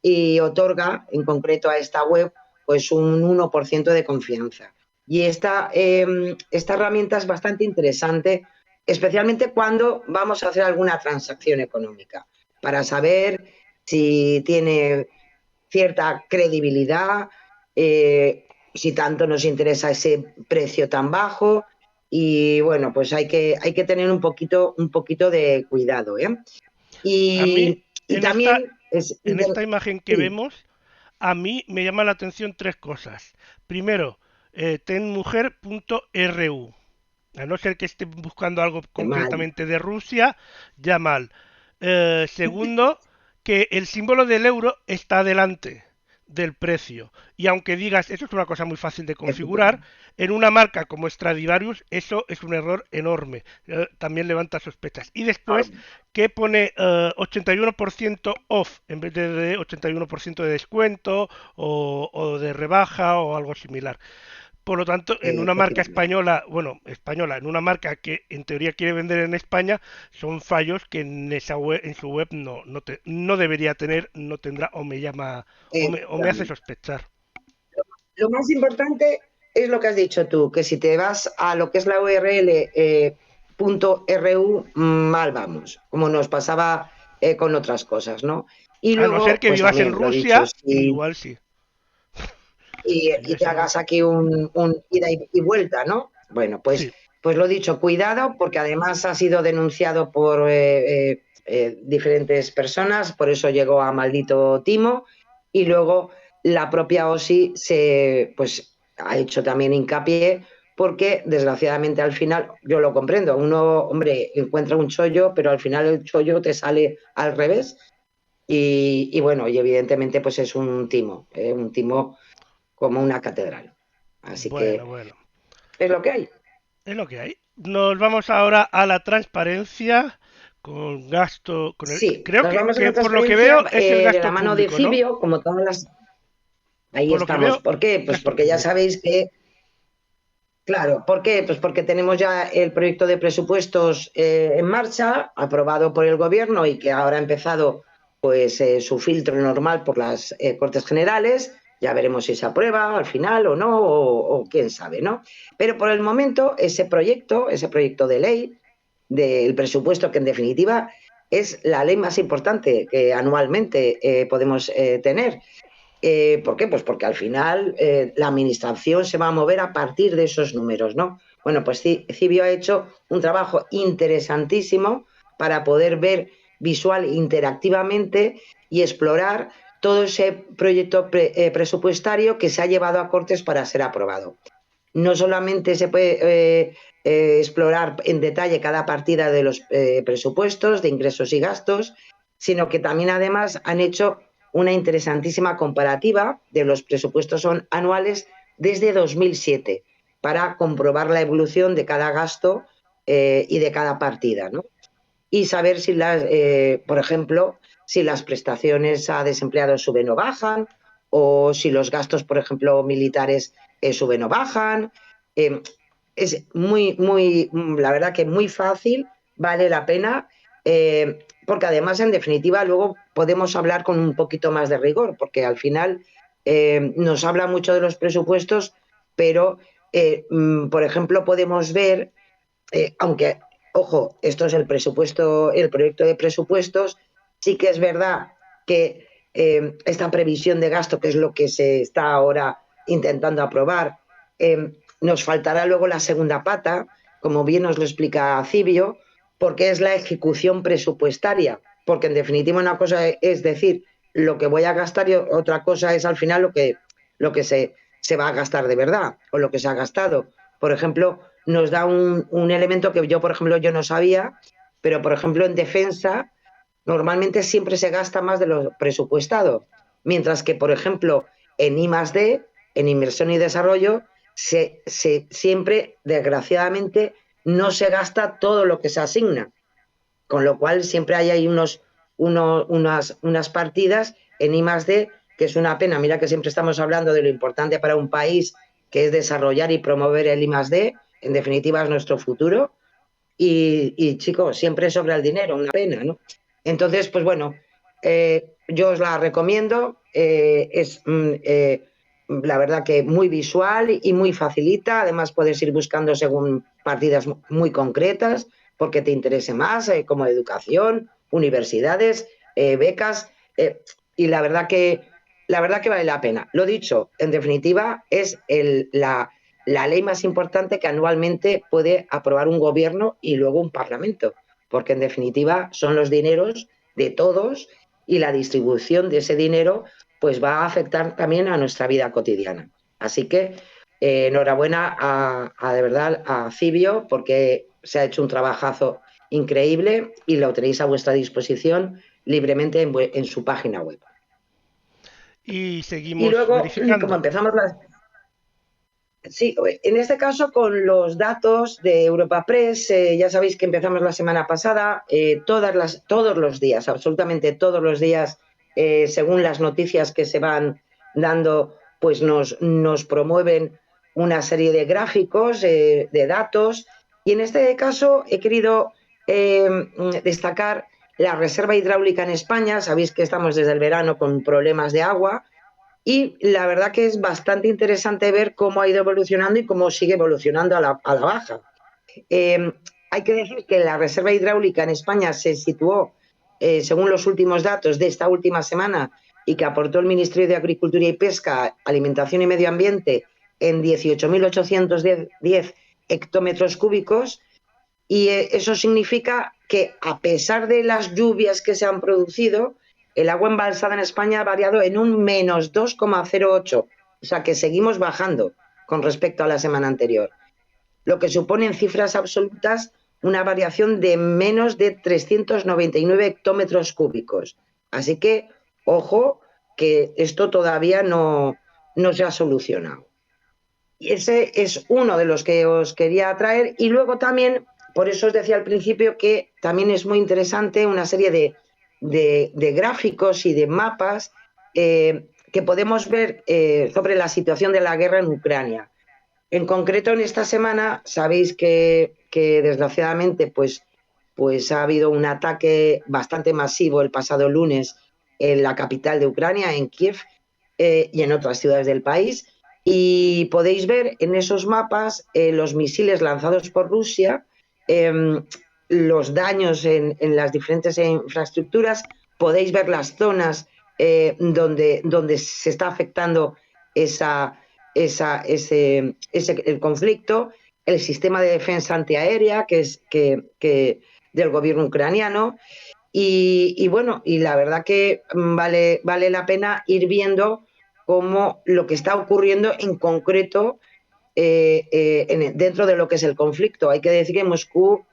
D: y otorga en concreto a esta web pues un 1% de confianza. Y esta herramienta es bastante interesante, especialmente cuando vamos a hacer alguna transacción económica, para saber si tiene cierta credibilidad, si tanto nos interesa ese precio tan bajo. Y bueno, pues hay que tener un poquito de cuidado, ¿eh? Y también
B: en esta imagen que vemos, a mí me llama la atención tres cosas. Primero, tenmujer.ru. A no ser que estén buscando algo concretamente de Rusia, ya mal. Segundo, que el símbolo del euro está delante del precio. Y aunque digas, eso es una cosa muy fácil de configurar, en una marca como Stradivarius eso es un error enorme. También levanta sospechas. Y después que pone 81% off en vez de 81% de descuento o de rebaja o algo similar. Por lo tanto, en una marca española, en una marca que en teoría quiere vender en España, son fallos que en su web no debería tener, no tendrá o me llama o me hace sospechar.
D: lo más importante es lo que has dicho tú, que si te vas a lo que es la URL .ru, mal vamos, como nos pasaba con otras cosas, ¿no? Y
B: A no ser
D: luego,
B: que
D: pues
B: vivas en
D: también lo dicho,
B: Rusia, igual sí. Si
D: y
B: vives
D: te
B: en
D: hagas
B: Rusia.
D: aquí un ida y vuelta, ¿no? Bueno,
B: Sí.
D: pues lo dicho, cuidado, porque además ha sido denunciado por diferentes personas, por eso llegó a maldito timo, y luego la propia OSI pues, ha hecho también hincapié, porque desgraciadamente al final, yo lo comprendo, uno, hombre, encuentra un chollo, pero al final el chollo te sale al revés, y bueno, y evidentemente pues es un timo como una catedral. Así
B: Bueno,
D: que
B: bueno.
D: es lo que hay.
B: Es lo que hay. Nos vamos ahora a la transparencia con gasto,
D: Sí,
B: creo
D: nos vamos a
B: que
D: la
B: por lo que
D: transferencia
B: veo es el
D: de la
B: gasto
D: mano de
B: público, ¿no?
D: Cibio, como todas las... Ahí
B: Por lo que
D: estamos.
B: veo,
D: ¿Por qué? Pues
B: gasto
D: porque ya
B: público.
D: sabéis que, claro, ¿por qué? Pues porque tenemos ya el proyecto de presupuestos en marcha, aprobado por el Gobierno y que ahora ha empezado pues su filtro normal por las Cortes Generales. Ya veremos si se aprueba al final o no, o quién sabe, ¿no? Pero por el momento ese proyecto de ley del presupuesto, que en definitiva es la ley más importante que anualmente podemos tener. ¿Por qué? Pues porque al final la administración se va a mover a partir de esos números, ¿no? Bueno, pues Cibio ha hecho un trabajo interesantísimo para poder ver visual interactivamente y explorar todo ese proyecto presupuestario que se ha llevado a Cortes para ser aprobado. No solamente se puede explorar en detalle cada partida de los presupuestos, de ingresos y gastos, sino que también además han hecho una interesantísima comparativa de los presupuestos anuales desde 2007 para comprobar la evolución de cada gasto y de cada partida, ¿no? Y saber si por ejemplo, si las prestaciones a desempleados suben o bajan, o si los gastos, por ejemplo, militares suben o bajan. Es la verdad que muy fácil, vale la pena, porque además, en definitiva, luego podemos hablar con un poquito más de rigor, porque al final nos habla mucho de los presupuestos, pero, por ejemplo, podemos ver, aunque ojo, esto es el presupuesto, el proyecto de presupuestos, sí que es verdad que esta previsión de gasto, que es lo que se está ahora intentando aprobar, nos faltará luego la segunda pata, como bien nos lo explica Cibio, porque es la ejecución presupuestaria, porque en definitiva una cosa es decir lo que voy a gastar y otra cosa es al final lo que se va a gastar de verdad o lo que se ha gastado. Por ejemplo, nos da un elemento que yo, por ejemplo, yo no sabía, pero, por ejemplo, en defensa normalmente siempre se gasta más de lo presupuestado, mientras que, por ejemplo, en I+D, en inversión y desarrollo, siempre, desgraciadamente, no se gasta todo lo que se asigna, con lo cual siempre hay ahí unas partidas en I+D que es una pena. Mira que siempre estamos hablando de lo importante para un país, que es desarrollar y promover el I+D, en definitiva es nuestro futuro, y chicos, siempre sobra el dinero, una pena, ¿no? Entonces, pues bueno, yo os la recomiendo, es la verdad que muy visual y muy facilita, además puedes ir buscando según partidas muy concretas, porque te interese más, como educación, universidades, becas, y la verdad que vale la pena. Lo dicho, en definitiva, es la ley más importante que anualmente puede aprobar un gobierno y luego un parlamento, porque en definitiva son los dineros de todos y la distribución de ese dinero pues va a afectar también a nuestra vida cotidiana. Así que enhorabuena de verdad a Cibio, porque se ha hecho un trabajazo increíble y lo tenéis a vuestra disposición libremente en su página web.
B: Y
D: Y
B: seguimos
D: luego, como
B: verificando.
D: empezamos Sí, en este caso con los datos de Europa Press, ya sabéis que empezamos la semana pasada, todos los días, absolutamente todos los días, según las noticias que se van dando, pues nos promueven una serie de gráficos, de datos, y en este caso he querido destacar la reserva hidráulica en España. Sabéis que estamos desde el verano con problemas de agua, y la verdad que es bastante interesante ver cómo ha ido evolucionando y cómo sigue evolucionando a la baja. Hay que decir que la reserva hidráulica en España se situó, según los últimos datos de esta última semana y que aportó el Ministerio de Agricultura y Pesca, Alimentación y Medio Ambiente, en 18.810 hectómetros cúbicos, y eso significa que, a pesar de las lluvias que se han producido, el agua embalsada en España ha variado en un menos 2,08, o sea que seguimos bajando con respecto a la semana anterior, lo que supone en cifras absolutas una variación de menos de 399 hectómetros cúbicos. Así que, ojo, que esto todavía no se ha solucionado. Y ese es uno de los que os quería traer. Y luego también, por eso os decía al principio que también es muy interesante una serie de gráficos y de mapas que podemos ver sobre la situación de la guerra en Ucrania. En concreto, en esta semana, sabéis que desgraciadamente pues ha habido un ataque bastante masivo el pasado lunes en la capital de Ucrania, en Kiev, y en otras ciudades del país. Y podéis ver en esos mapas los misiles lanzados por Rusia, los daños en las diferentes infraestructuras. Podéis ver las zonas donde se está afectando el conflicto, el sistema de defensa antiaérea que del gobierno ucraniano. Y bueno, y la verdad que vale la pena ir viendo cómo lo que está ocurriendo en concreto dentro de lo que es el conflicto. Hay que decir que Moscú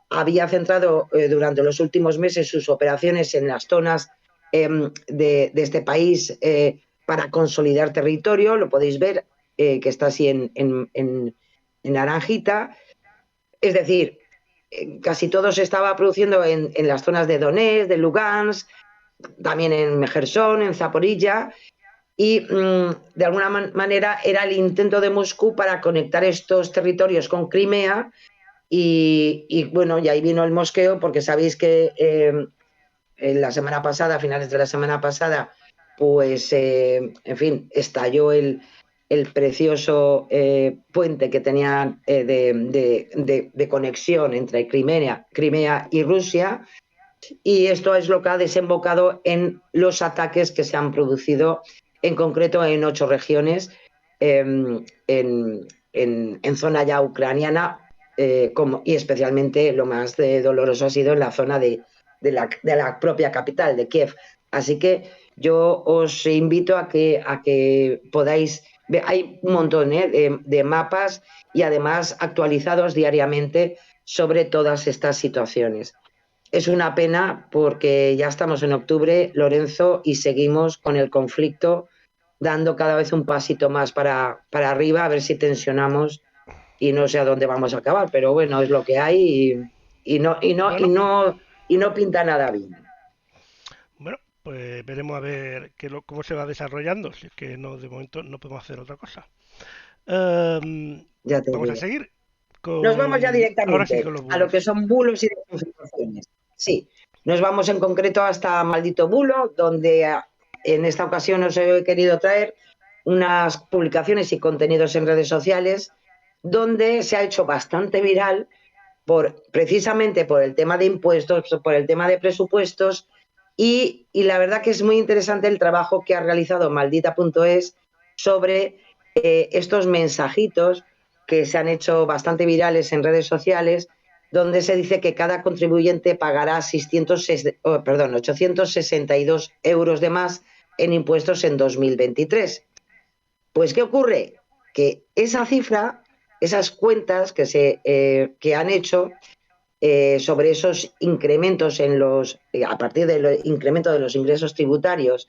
D: había centrado durante los últimos meses sus operaciones en las zonas de este país para consolidar territorio. Lo podéis ver, que está así en naranjita. Es decir, casi todo se estaba produciendo en las zonas de Donetsk, de Lugansk, también en Jersón, en Zaporilla, y de alguna manera era el intento de Moscú para conectar estos territorios con Crimea. Y bueno, y ahí vino el mosqueo, porque sabéis que la semana pasada, a finales de la semana pasada, pues en fin, estalló el precioso puente que tenían de conexión entre Crimea y Rusia, y esto es lo que ha desembocado en los ataques que se han producido, en concreto en 8 regiones, en zona ya ucraniana, y especialmente lo más doloroso ha sido en la zona de la propia capital, de Kiev. Así que yo os invito a que podáis ver. Hay un montón de mapas, y además actualizados diariamente, sobre todas estas situaciones. Es una pena porque ya estamos en octubre, Lorenzo, y seguimos con el conflicto, dando cada vez un pasito más para arriba, a ver si tensionamos, y no sé a dónde vamos a acabar, pero bueno, es lo que hay, y no pinta nada bien.
B: Bueno, pues veremos a ver cómo se va desarrollando, si es que no, de momento no podemos hacer otra cosa.
D: Ya te
B: vamos
D: digo.
B: a seguir con...
D: Nos vamos ya directamente
B: sí, con los bulos.
D: a lo que son bulos y desinformaciones. Sí, nos vamos en concreto hasta Maldito Bulo, donde en esta ocasión os he querido traer unas publicaciones y contenidos en redes sociales donde se ha hecho bastante viral precisamente por el tema de impuestos, por el tema de presupuestos, y la verdad que es muy interesante el trabajo que ha realizado Maldita.es sobre estos mensajitos que se han hecho bastante virales en redes sociales, donde se dice que cada contribuyente pagará 862 euros de más en impuestos en 2023. Pues, ¿qué ocurre? Que esa cifra, esas cuentas que han hecho sobre esos incrementos a partir del incremento de los ingresos tributarios,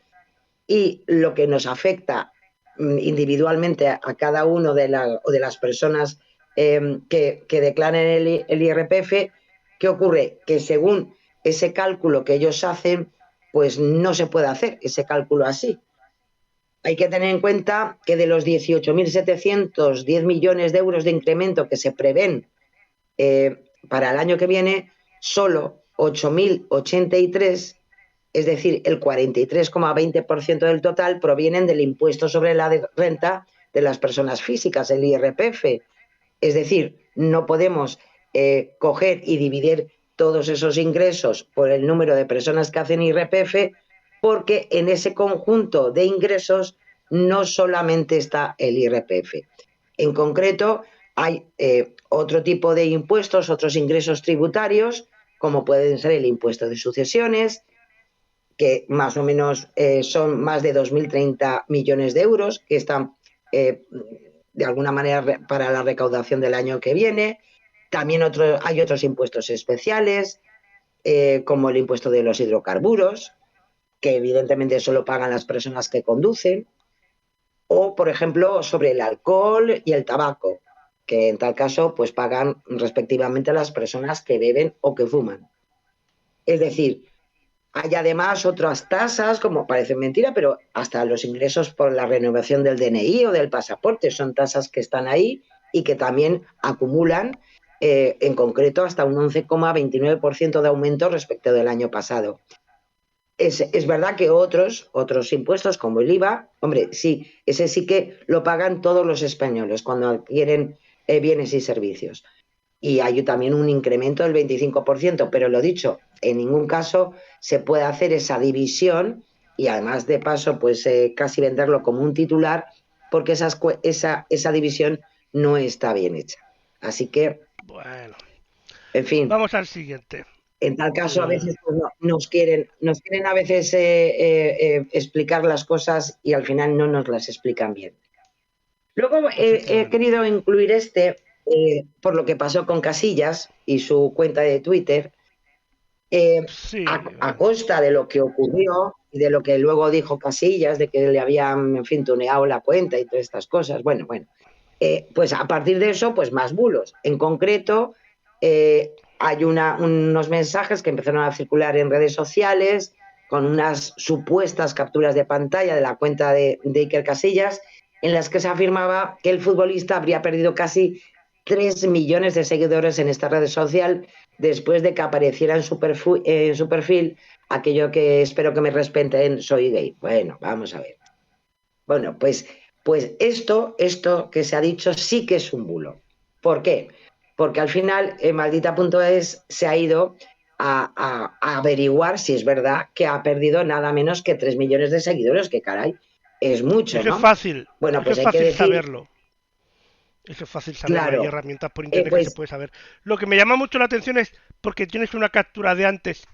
D: y lo que nos afecta individualmente a cada uno de las personas que declaren el IRPF, ¿qué ocurre? Que según ese cálculo que ellos hacen, pues no se puede hacer ese cálculo así. Hay que tener en cuenta que de los 18.710 millones de euros de incremento que se prevén para el año que viene, solo 8.083 Es decir, el 43,20% del total provienen del impuesto sobre la renta de las personas físicas, el IRPF. Es decir, no podemos coger y dividir todos esos ingresos por el número de personas que hacen IRPF, porque en ese conjunto de ingresos no solamente está el IRPF. En concreto, hay otro tipo de impuestos, otros ingresos tributarios, como pueden ser el impuesto de sucesiones, que más o menos son más de 2.030 millones de euros, que están de alguna manera para la recaudación del año que viene. También hay otros impuestos especiales, como el impuesto de los hidrocarburos, que evidentemente solo pagan las personas que conducen, o, por ejemplo, sobre el alcohol y el tabaco, que en tal caso pues pagan respectivamente las personas que beben o que fuman. Es decir, hay además otras tasas, como parece mentira, pero hasta los ingresos por la renovación del DNI o del pasaporte son tasas que están ahí y que también acumulan, en concreto, hasta un 11,29% de aumento respecto del año pasado. Es verdad que otros impuestos, como el IVA, hombre, sí, ese sí que lo pagan todos los españoles cuando adquieren bienes y servicios. Y hay también un incremento del 25%, pero lo dicho, en ningún caso se puede hacer esa división y además de paso pues casi venderlo como un titular, porque esa división no está bien hecha. Así que,
B: Bueno,
D: en fin,
B: vamos al siguiente.
D: en tal caso a veces pues, nos quieren a veces explicar las cosas y al final no nos las explican bien. Luego he querido incluir por lo que pasó con Casillas y su cuenta de Twitter,
B: Sí.
D: a costa de lo que ocurrió y de lo que luego dijo Casillas, de que le habían, en fin, tuneado la cuenta y todas estas cosas. Bueno, pues a partir de eso, pues más bulos. En concreto, hay unos mensajes que empezaron a circular en redes sociales con unas supuestas capturas de pantalla de la cuenta de Iker Casillas, en las que se afirmaba que el futbolista habría perdido casi 3 millones de seguidores en esta red social después de que apareciera en su perfil aquello que espero que me respeten, soy gay. Bueno, vamos a ver. Bueno, pues esto que se ha dicho sí que es un bulo. ¿Por qué? Porque al final Maldita.es se ha ido a averiguar si es verdad que ha perdido nada menos que 3 millones de seguidores, que caray, es mucho,
B: Eso
D: ¿no?
B: es fácil.
D: Bueno,
B: Eso
D: pues
B: es
D: hay que
B: fácil
D: decir,
B: saberlo. Eso es fácil saberlo.
D: claro,
B: Hay herramientas por internet que se puede saber. Lo que me llama mucho la atención es porque tienes una captura de antes.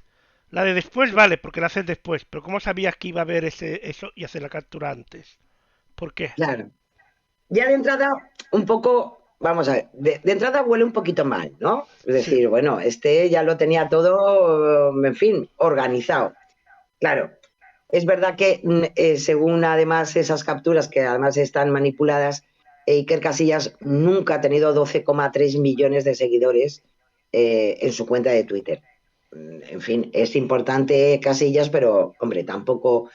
B: La de después vale, porque la haces después. Pero ¿cómo sabías que iba a haber eso y hacer la captura antes? ¿Por qué?
D: claro. Ya de entrada, un poco, vamos a ver, de entrada huele un poquito mal, ¿no? Es decir,
B: Sí.
D: bueno, ya lo tenía todo, en fin, organizado. Claro, es verdad que según además esas capturas que además están manipuladas, Iker Casillas nunca ha tenido 12,3 millones de seguidores en su cuenta de Twitter. En fin, es importante Casillas, pero hombre, tampoco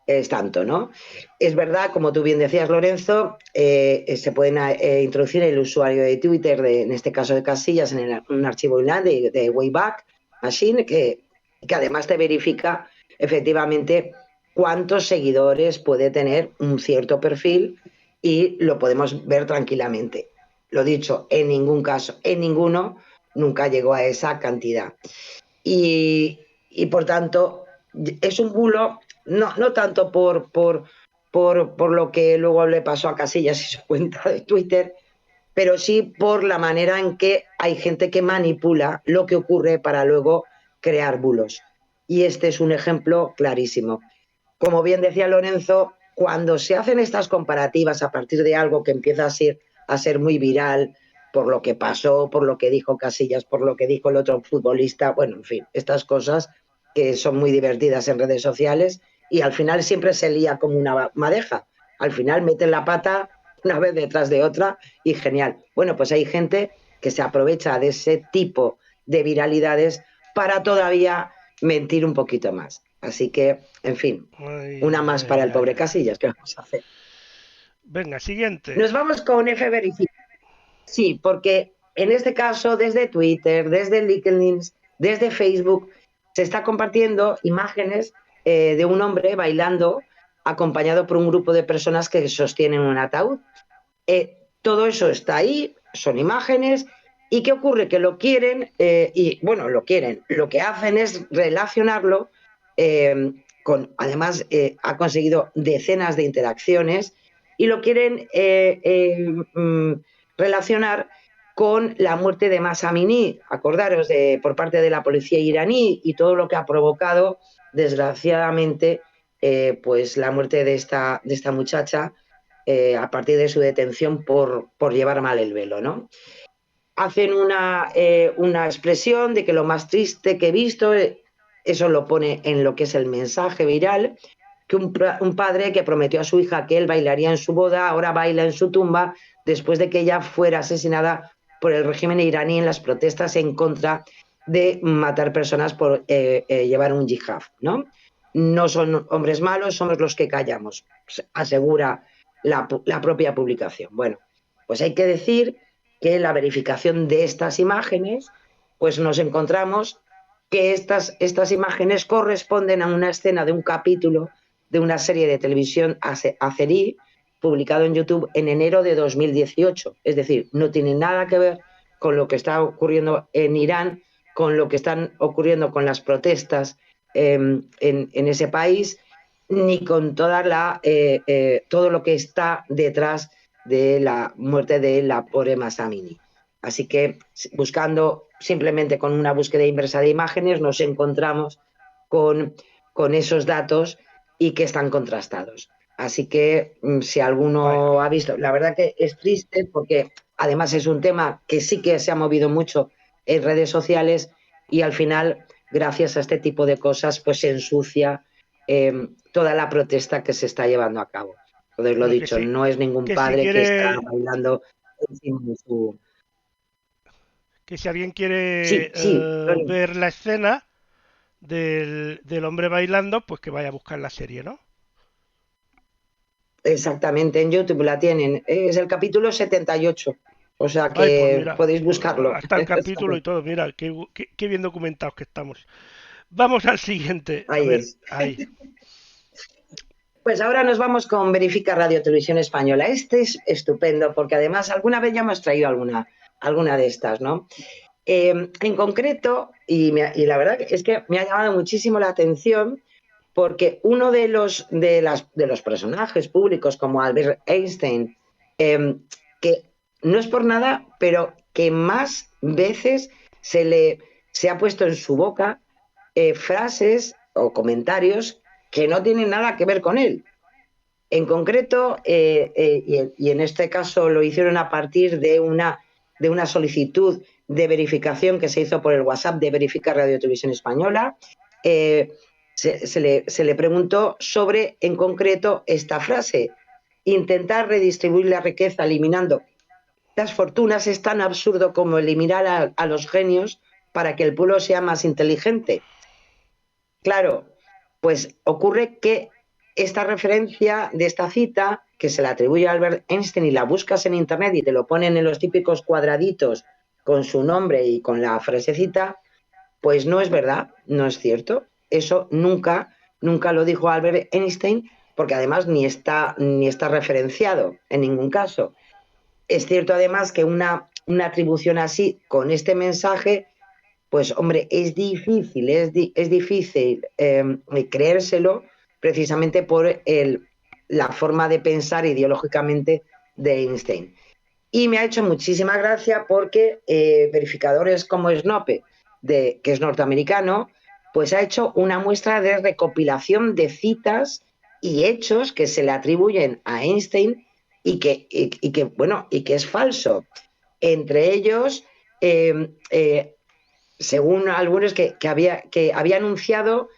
D: es tanto, ¿no? Es verdad, como tú bien decías, Lorenzo, se pueden introducir el usuario de Twitter, en este caso de Casillas, en un archivo inland de Wayback Machine, que además te verifica efectivamente cuántos seguidores puede tener un cierto perfil y lo podemos ver tranquilamente. Lo dicho, en ningún caso, en ninguno, nunca llegó a esa cantidad. Y por tanto, es un bulo, no tanto por lo que luego le pasó a Casillas y su cuenta de Twitter, pero sí por la manera en que hay gente que manipula lo que ocurre para luego crear bulos. Y este es un ejemplo clarísimo. Como bien decía Lorenzo, cuando se hacen estas comparativas a partir de algo que empieza a ser muy viral, por lo que pasó, por lo que dijo Casillas, por lo que dijo el otro futbolista, bueno, en fin, estas cosas que son muy divertidas en redes sociales y al final siempre se lía como una madeja. Al final meten la pata una vez detrás de otra y genial. Bueno, pues hay gente que se aprovecha de ese tipo de viralidades para todavía mentir un poquito más. Así que, en fin, una más para el pobre Casillas. ¿Qué vamos a hacer?
B: Venga, siguiente.
D: Nos vamos con F-Verify. Sí, porque en este caso, desde Twitter, desde LinkedIn, desde Facebook, se está compartiendo imágenes de un hombre bailando acompañado por un grupo de personas que sostienen un ataúd. Todo eso está ahí, son imágenes. ¿Y qué ocurre? Que lo quieren, lo que hacen es relacionarlo además ha conseguido decenas de interacciones y lo quieren relacionar con la muerte de Mahsa Amini, acordaros, por parte de la policía iraní y todo lo que ha provocado, desgraciadamente, pues la muerte de esta muchacha a partir de su detención por llevar mal el velo, ¿no? Hacen una expresión de que lo más triste que he visto, eso lo pone en lo que es el mensaje viral, que un padre que prometió a su hija que él bailaría en su boda, ahora baila en su tumba después de que ella fuera asesinada por el régimen iraní en las protestas en contra de matar personas por llevar un yihad, ¿no? No son hombres malos, somos los que callamos, asegura la propia publicación. Bueno, pues hay que decir que la verificación de estas imágenes, pues nos encontramos que estas imágenes corresponden a una escena de un capítulo de una serie de televisión azerí, publicado en YouTube en enero de 2018. Es decir, no tiene nada que ver con lo que está ocurriendo en Irán, con lo que están ocurriendo con las protestas en ese país, ni con todo lo que está detrás de la muerte de la pobre Mahsa Amini. Así que buscando simplemente con una búsqueda inversa de imágenes nos encontramos con esos datos y que están contrastados. Así que si alguno ha visto, la verdad que es triste porque además es un tema que sí que se ha movido mucho en redes sociales y al final, gracias a este tipo de cosas, pues se ensucia toda la protesta que se está llevando a cabo. Entonces, lo dicho, sí, no es ningún padre que está bailando encima de su...
B: Que si alguien quiere ver la escena del hombre bailando, pues que vaya a buscar la serie, ¿no?
D: Exactamente, en YouTube la tienen. Es el capítulo 78. O sea que
B: pues mira,
D: podéis buscarlo.
B: Hasta el capítulo y todo. Mira, qué bien documentados que estamos. Vamos al siguiente.
D: Ahí
B: a ver,
D: es.
B: Ahí.
D: Pues ahora nos vamos con Verifica Radio Televisión Española. Este es estupendo porque además alguna vez ya hemos traído alguna de estas, ¿no? En concreto, y la verdad es que me ha llamado muchísimo la atención porque uno de los personajes públicos como Albert Einstein, que no es por nada, pero que más veces se ha puesto en su boca frases o comentarios que no tienen nada que ver con él. En concreto, y en este caso lo hicieron a partir de una solicitud de verificación que se hizo por el WhatsApp de Verifica Radio Televisión Española, se le preguntó sobre, en concreto, esta frase: intentar redistribuir la riqueza eliminando las fortunas es tan absurdo como eliminar a los genios para que el pueblo sea más inteligente. Claro, pues ocurre que esta referencia de esta cita, que se la atribuye a Albert Einstein y la buscas en internet y te lo ponen en los típicos cuadraditos con su nombre y con la frasecita, pues no es verdad, no es cierto. Eso nunca lo dijo Albert Einstein, porque además ni está referenciado en ningún caso. Es cierto además que una atribución así, con este mensaje, pues hombre, es difícil creérselo, precisamente por la forma de pensar ideológicamente de Einstein. Y me ha hecho muchísima gracia porque verificadores como Snope, que es norteamericano, pues ha hecho una muestra de recopilación de citas y hechos que se le atribuyen a Einstein y que es falso. Entre ellos, según algunos, que había anunciado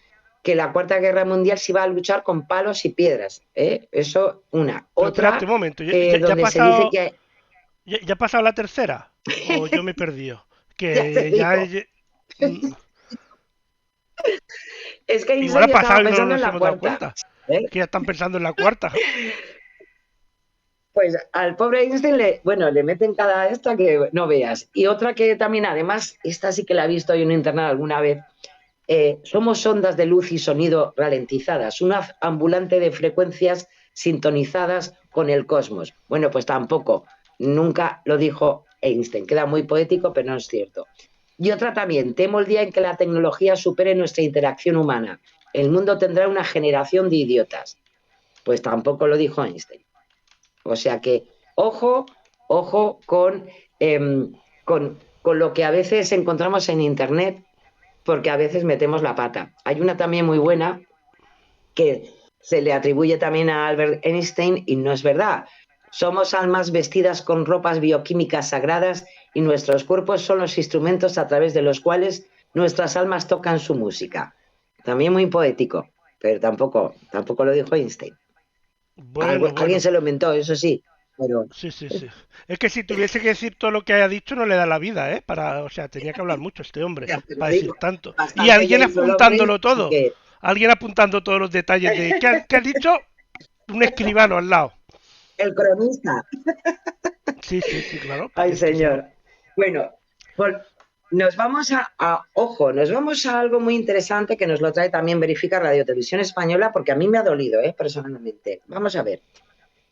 D: que la Cuarta Guerra Mundial se iba a luchar con palos y piedras. Eso, una. Otra,
B: espérate un momento,
D: donde se dice que...
B: ¿Ya ha pasado la tercera? ¿O yo me he perdido?
D: Que es que
B: igual ha pasado y no
D: pensando
B: nos
D: en la
B: hemos dado
D: cuarta.
B: cuenta. Que ya están pensando en la cuarta.
D: Pues al pobre Einstein le meten cada esta que no veas. Y otra que también, además, esta sí que la he visto yo en internet alguna vez, somos ondas de luz y sonido ralentizadas, una ambulante de frecuencias sintonizadas con el cosmos. Bueno, pues tampoco, nunca lo dijo Einstein. Queda muy poético, pero no es cierto. Y otra también, temo el día en que la tecnología supere nuestra interacción humana. El mundo tendrá una generación de idiotas. Pues tampoco lo dijo Einstein. O sea que, ojo con lo que a veces encontramos en Internet, porque a veces metemos la pata. Hay una también muy buena que se le atribuye también a Albert Einstein y no es verdad. Somos almas vestidas con ropas bioquímicas sagradas y nuestros cuerpos son los instrumentos a través de los cuales nuestras almas tocan su música. También muy poético, pero tampoco lo dijo Einstein.
B: Bueno.
D: Alguien se lo inventó, eso sí, pero...
B: Sí. Es que si tuviese que decir todo lo que haya dicho no le da la vida, ¿eh? O sea, tenía que hablar mucho este hombre
D: Ya te lo
B: para
D: digo,
B: decir tanto. Y
D: bastante
B: alguien
D: ya hizo el
B: apuntándolo
D: hombre, así
B: todo.
D: que...
B: Alguien apuntando todos los detalles de ¿qué has dicho? Un escribano al lado.
D: El cronista.
B: Sí, claro, porque
D: Ay,
B: es que si no...
D: señor. Bueno, pues nos vamos nos vamos a algo muy interesante que nos lo trae también Verifica Radio Televisión Española, porque a mí me ha dolido, personalmente. Vamos a ver.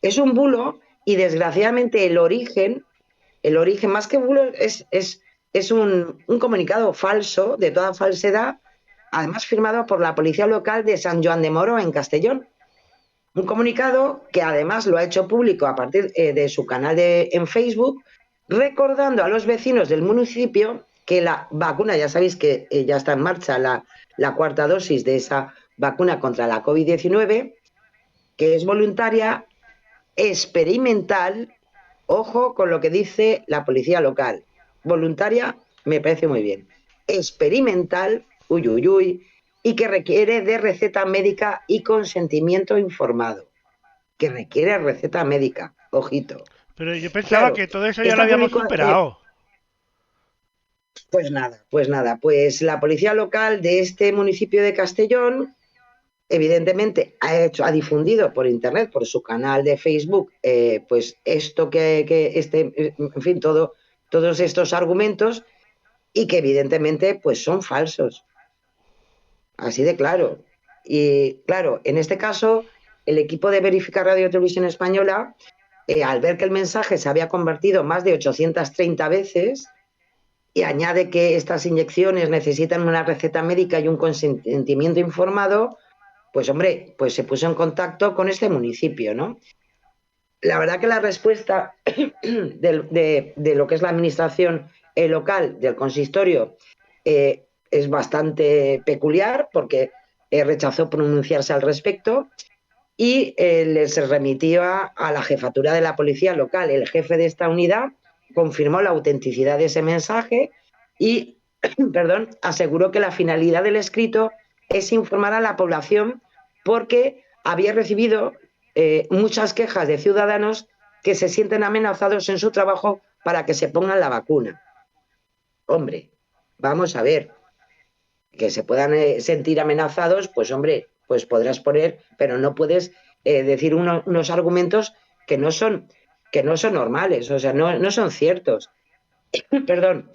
D: Es un bulo y desgraciadamente el origen más que bulo, es un comunicado falso, de toda falsedad, además firmado por la policía local de San Joan de Moro, en Castellón. Un comunicado que además lo ha hecho público a partir de su canal en Facebook, recordando a los vecinos del municipio que la vacuna, ya sabéis que ya está en marcha la cuarta dosis de esa vacuna contra la COVID-19, que es voluntaria, experimental. Ojo con lo que dice la policía local. Voluntaria me parece muy bien. Experimental, y que requiere de receta médica y consentimiento informado. Que requiere receta médica, ojito.
B: Pero yo pensaba que todo eso ya lo
D: esta
B: habíamos superado.
D: Pues nada. Pues la policía local de este municipio de Castellón, evidentemente ha difundido por internet, por su canal de Facebook, pues esto en fin, todos estos argumentos, y que evidentemente pues son falsos. Así de claro. Y claro, en este caso, el equipo de Verificar Radio Televisión Española, al ver que el mensaje se había convertido más de 830 veces, y añade que estas inyecciones necesitan una receta médica y un consentimiento informado, pues hombre, pues se puso en contacto con este municipio, ¿no? La verdad que la respuesta de lo que es la administración local del consistorio es bastante peculiar, porque rechazó pronunciarse al respecto y les remitió a la jefatura de la policía local. El jefe de esta unidad confirmó la autenticidad de ese mensaje y aseguró que la finalidad del escrito es informar a la población, porque había recibido muchas quejas de ciudadanos que se sienten amenazados en su trabajo para que se pongan la vacuna. Hombre, vamos a ver, que se puedan sentir amenazados, pues hombre, pues podrás poner, pero no puedes decir unos argumentos que no son normales, o sea, no son ciertos. Perdón.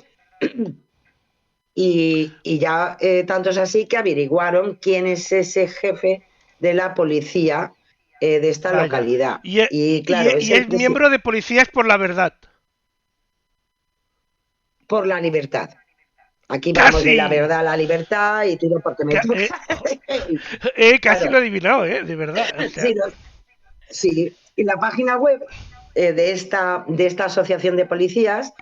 D: Y ya tanto es así que averiguaron quién es ese jefe de la policía de esta localidad.
B: Y es miembro de Policías por la Verdad.
D: Por la libertad. Aquí vamos de la verdad a la libertad y todo porque me toca.
B: Casi
D: Claro.
B: lo he adivinado, de verdad. O sea.
D: Sí, y la página web de esta asociación de policías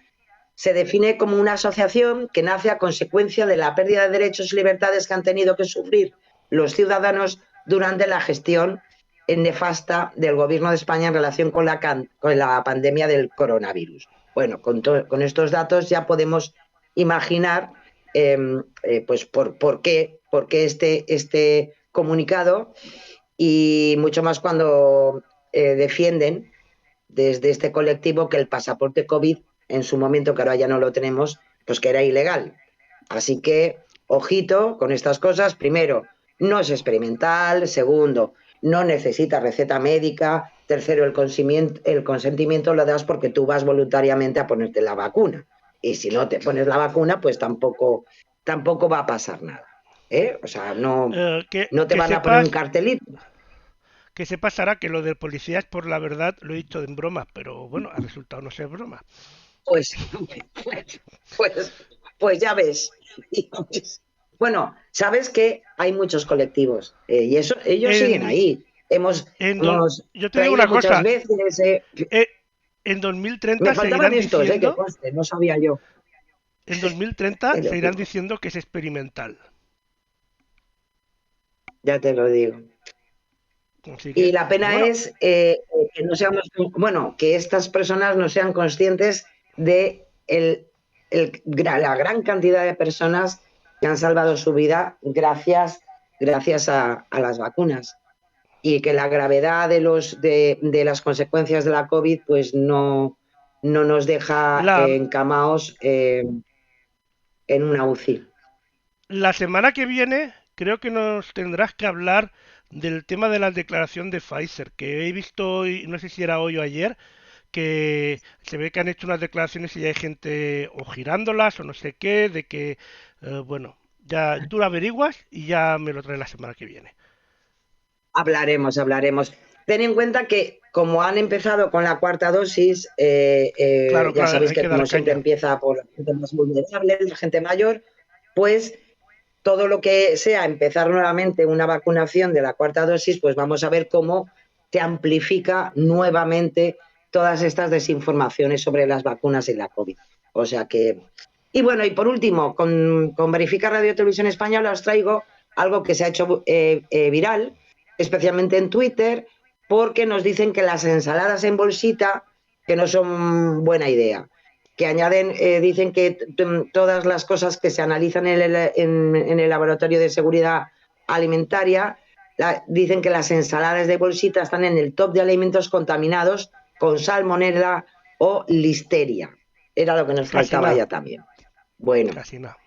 D: se define como una asociación que nace a consecuencia de la pérdida de derechos y libertades que han tenido que sufrir los ciudadanos durante la gestión nefasta del Gobierno de España en relación con la pandemia del coronavirus. Bueno, con estos datos ya podemos imaginar pues por qué este comunicado, y mucho más cuando defienden desde este colectivo que el pasaporte COVID, en su momento, que ahora ya no lo tenemos, pues que era ilegal. Así que, ojito con estas cosas. Primero, no es experimental. Segundo, no necesita receta médica. Tercero, el consentimiento lo das porque tú vas voluntariamente a ponerte la vacuna. Y si no te pones la vacuna, pues tampoco va a pasar nada. ¿eh? O sea, no, no te
B: Que
D: van a poner un
B: sepas
D: cartelito.
B: que sepas, Sara, que lo del policía es por la verdad, lo he dicho en broma, pero bueno, ha resultado no ser broma.
D: Pues, pues, pues, pues ya ves. Bueno, sabes que hay muchos colectivos y eso, ellos siguen
B: En,
D: ahí. Hemos,
B: en do-
D: hemos
B: yo te digo
D: traído
B: una
D: muchas
B: cosa,
D: veces.
B: eh, en
D: Me
B: 2030
D: faltaban
B: seguirán
D: estos, que
B: diciendo,
D: conste, no sabía yo.
B: en 2030
D: Te lo
B: seguirán
D: digo,
B: diciendo que es experimental.
D: ya te lo digo.
B: Así
D: Y
B: que,
D: la
B: pero
D: pena
B: bueno,
D: es que no seamos, bueno, que estas personas no sean conscientes de la gran cantidad de personas que han salvado su vida gracias a las vacunas. Y que la gravedad de las consecuencias de la COVID pues no nos deja
B: la,
D: encamaos en una UCI.
B: la semana que viene creo que nos tendrás que hablar del tema de la declaración de Pfizer, que he visto hoy, no sé si era hoy o ayer, que se ve que han hecho unas declaraciones y ya hay gente o girándolas o no sé qué, de que, bueno, ya tú lo averiguas y ya me lo traes la semana que viene.
D: Hablaremos. Ten en cuenta que como han empezado con la cuarta dosis,
B: Claro,
D: ya
B: claro,
D: sabéis
B: hay
D: que
B: que dar
D: como siempre
B: caña.
D: empieza por la gente más vulnerable, la gente mayor, pues todo lo que sea empezar nuevamente una vacunación de la cuarta dosis, pues vamos a ver cómo se amplifica nuevamente todas estas desinformaciones sobre las vacunas y la COVID. O sea que... Y bueno, y por último, con Verifica Radio Televisión Española os traigo algo que se ha hecho viral, especialmente en Twitter, porque nos dicen que las ensaladas en bolsita que no son buena idea, que añaden, dicen que todas las cosas que se analizan en el laboratorio de seguridad alimentaria, dicen que las ensaladas de bolsita están en el top de alimentos contaminados con salmonella o listeria. Era lo que nos
B: Casi
D: faltaba
B: nada,
D: ya también. Bueno,
B: casi nada.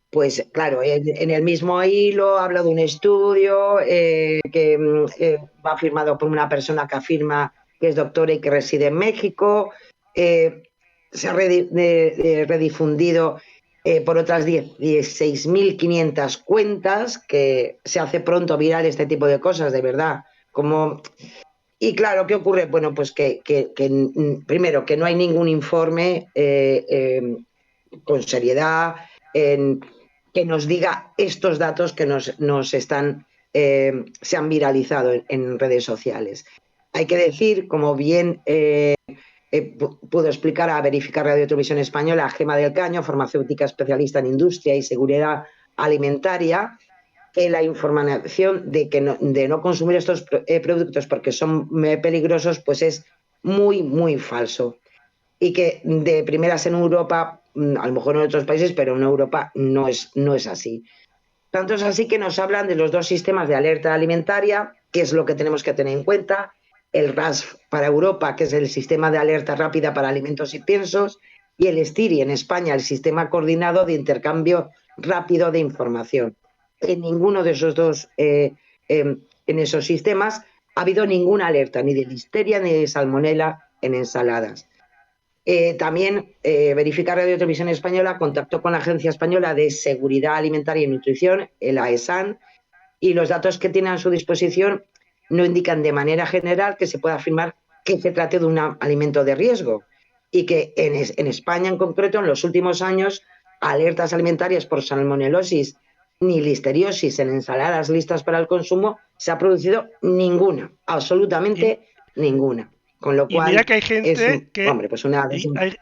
D: pues claro, en el mismo hilo habla de un estudio que va firmado por una persona que afirma que es doctora y que reside en México. Se ha redifundido por otras 16.500 cuentas, que se hace pronto viral este tipo de cosas, de verdad. Y claro, ¿qué ocurre? Bueno, pues que primero, que no hay ningún informe con seriedad que nos diga estos datos que se han viralizado en redes sociales. Hay que decir, como bien pudo explicar a Verificar Radio Televisión Española Gema del Caño, farmacéutica especialista en industria y seguridad alimentaria, que la información de no consumir estos productos porque son peligrosos, pues es muy, muy falso. Y que de primeras en Europa, a lo mejor en otros países, pero en Europa no es así. Tanto es así que nos hablan de los dos sistemas de alerta alimentaria, que es lo que tenemos que tener en cuenta, el RAS para Europa, que es el sistema de alerta rápida para alimentos y piensos, y el STIRI en España, el sistema coordinado de intercambio rápido de información. En ninguno de esos dos, en esos sistemas, ha habido ninguna alerta, ni de listeria ni de salmonela en ensaladas. También Verificar Radio Televisión Española contactó con la Agencia Española de Seguridad Alimentaria y Nutrición, el AESAN, y los datos que tiene a su disposición no indican de manera general que se pueda afirmar que se trate de un alimento de riesgo y que en España en concreto en los últimos años alertas alimentarias por salmonelosis ni listeriosis en ensaladas listas para el consumo se ha producido ninguna,
B: Y,
D: absolutamente ninguna. Con lo
B: y mira
D: cual
B: que hay
D: es,
B: gente que,
D: hombre, pues una...
B: y hay,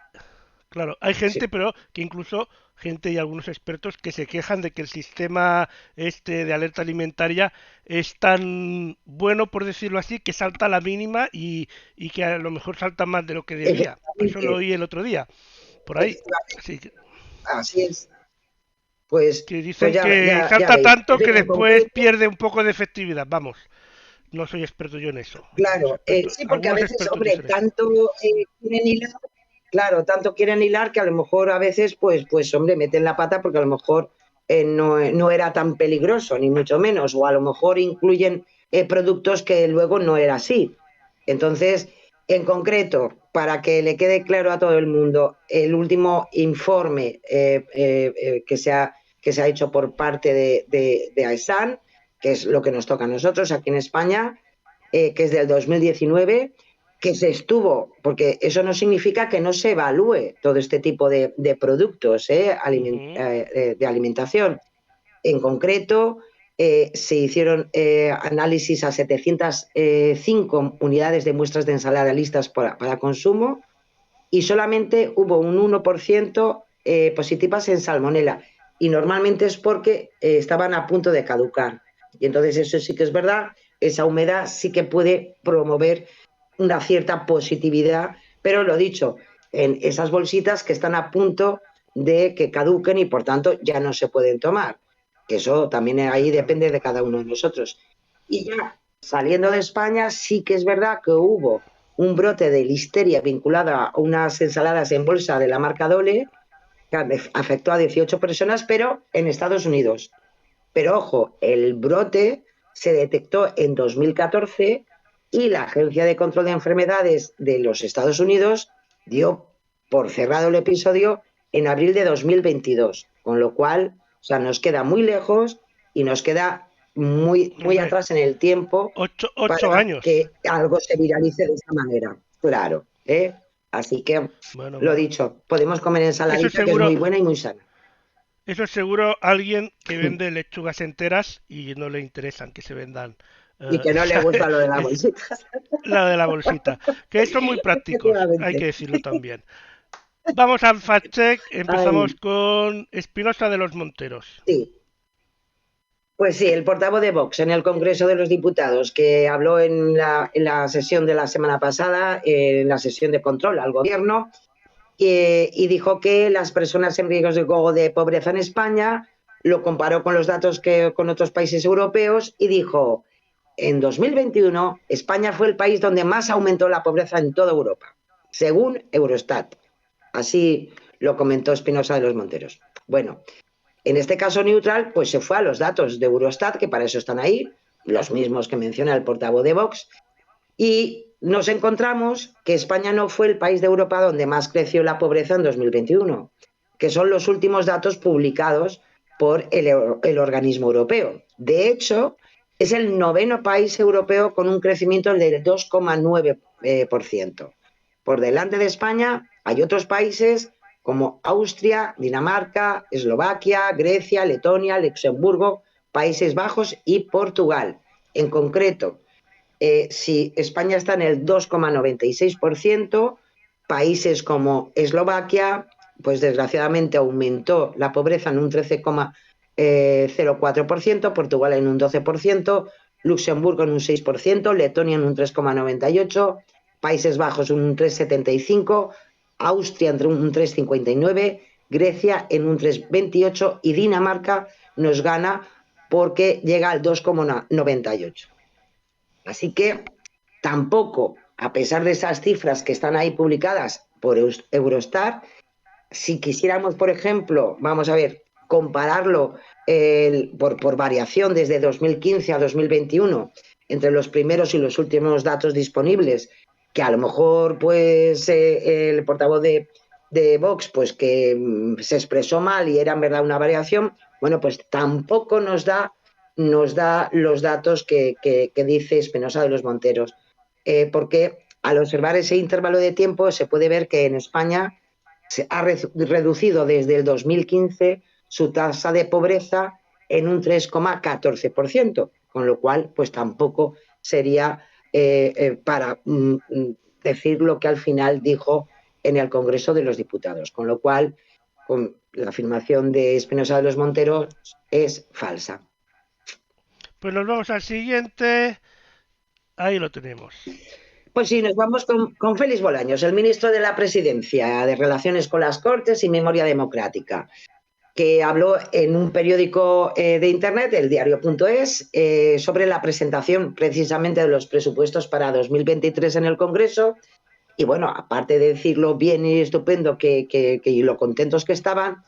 B: claro, hay gente,
D: Sí,
B: pero que incluso gente y algunos expertos que se quejan de que el sistema este de alerta alimentaria es tan bueno, por decirlo así, que salta a la mínima y que a lo mejor salta más de lo que debería. Eso lo
D: efectivamente,
B: oí el otro día, por ahí.
D: efectivamente,
B: Así que,
D: así es. Pues,
B: que
D: pues
B: dicen
D: ya,
B: que
D: ya, ya
B: salta
D: veis.
B: tanto que
D: En
B: después
D: concreto,
B: pierde un poco de efectividad. Vamos, no soy experto yo en eso. Los
D: claro,
B: expertos,
D: sí, porque a
B: algunos
D: veces,
B: expertos
D: hombre,
B: dicen eso.
D: tanto quieren hilar, claro, tanto quieren hilar que a lo mejor a veces, pues hombre, meten la pata porque a lo mejor no era tan peligroso, ni mucho menos, o a lo mejor incluyen productos que luego no era así. Entonces, en concreto, para que le quede claro a todo el mundo, el último informe que se ha hecho por parte de AESAN, que es lo que nos toca a nosotros aquí en España, que es del 2019, que se estuvo, porque eso no significa que no se evalúe todo este tipo de productos de alimentación. En concreto, se hicieron análisis a 705 unidades de muestras de ensalada listas para consumo y solamente hubo un 1% positivas en salmonela. Y normalmente es porque estaban a punto de caducar. Y entonces eso sí que es verdad, esa humedad sí que puede promover una cierta positividad, pero lo dicho, en esas bolsitas que están a punto de que caduquen y por tanto ya no se pueden tomar. Que eso también ahí depende de cada uno de nosotros. Y ya saliendo de España, sí que es verdad que hubo un brote de listeria vinculado a unas ensaladas en bolsa de la marca Dole, que afectó a 18 personas, pero en Estados Unidos. Pero ojo, el brote se detectó en 2014 y la Agencia de Control de Enfermedades de los Estados Unidos dio por cerrado el episodio en abril de 2022, con lo cual, o sea, nos queda muy lejos y nos queda muy atrás en el tiempo
B: 8
D: para
B: años.
D: que algo se viralice de esa manera, claro, ¿eh? Así que, lo dicho, podemos comer ensaladita, seguro, que es muy buena y muy sana.
B: Eso es seguro alguien que vende lechugas enteras y no le interesan que se vendan.
D: Y que no le gusta lo de la bolsita.
B: La de la bolsita. Que son muy prácticos, hay que decirlo también. Vamos al fact-check. Empezamos con Espinosa de los Monteros.
D: Sí. Pues sí, el portavoz de Vox en el Congreso de los Diputados, que habló en la sesión de la semana pasada, en la sesión de control al Gobierno, y dijo que las personas en riesgo de pobreza en España, lo comparó con los datos con otros países europeos y dijo: en 2021 España fue el país donde más aumentó la pobreza en toda Europa, según Eurostat. Así lo comentó Espinosa de los Monteros. Bueno, en este caso neutral, pues se fue a los datos de Eurostat, que para eso están ahí, los mismos que menciona el portavoz de Vox, y nos encontramos que España no fue el país de Europa donde más creció la pobreza en 2021, que son los últimos datos publicados por el organismo europeo. De hecho, es el 9º país europeo con un crecimiento del 2,9%. Por delante de España hay otros países como Austria, Dinamarca, Eslovaquia, Grecia, Letonia, Luxemburgo, Países Bajos y Portugal. En concreto, si España está en el 2,96%, países como Eslovaquia, pues desgraciadamente aumentó la pobreza en un 13,04%, Portugal en un 12%, Luxemburgo en un 6%, Letonia en un 3,98%, Países Bajos en un 3,75%, Austria entre un 3,59%, Grecia en un 3,28% y Dinamarca nos gana porque llega al 2,98%. Así que tampoco, a pesar de esas cifras que están ahí publicadas por Eurostat, si quisiéramos, por ejemplo, vamos a ver, compararlo por variación desde 2015 a 2021 entre los primeros y los últimos datos disponibles, que a lo mejor pues el portavoz de Vox pues que se expresó mal y era en verdad una variación, bueno, pues tampoco nos da los datos que dice Espinosa de los Monteros, porque al observar ese intervalo de tiempo se puede ver que en España se ha reducido desde el 2015 su tasa de pobreza en un 3,14%, con lo cual pues tampoco sería para decir lo que al final dijo en el Congreso de los Diputados, con lo cual con la afirmación de Espinosa de los Monteros es falsa.
B: Pues nos vamos al siguiente. Ahí lo tenemos.
D: Pues sí, nos vamos con Félix Bolaños, el ministro de la Presidencia, de Relaciones con las Cortes y Memoria Democrática, que habló en un periódico de Internet, el diario.es, sobre la presentación precisamente de los presupuestos para 2023 en el Congreso. Y bueno, aparte de decirlo bien y estupendo y lo contentos que estaban,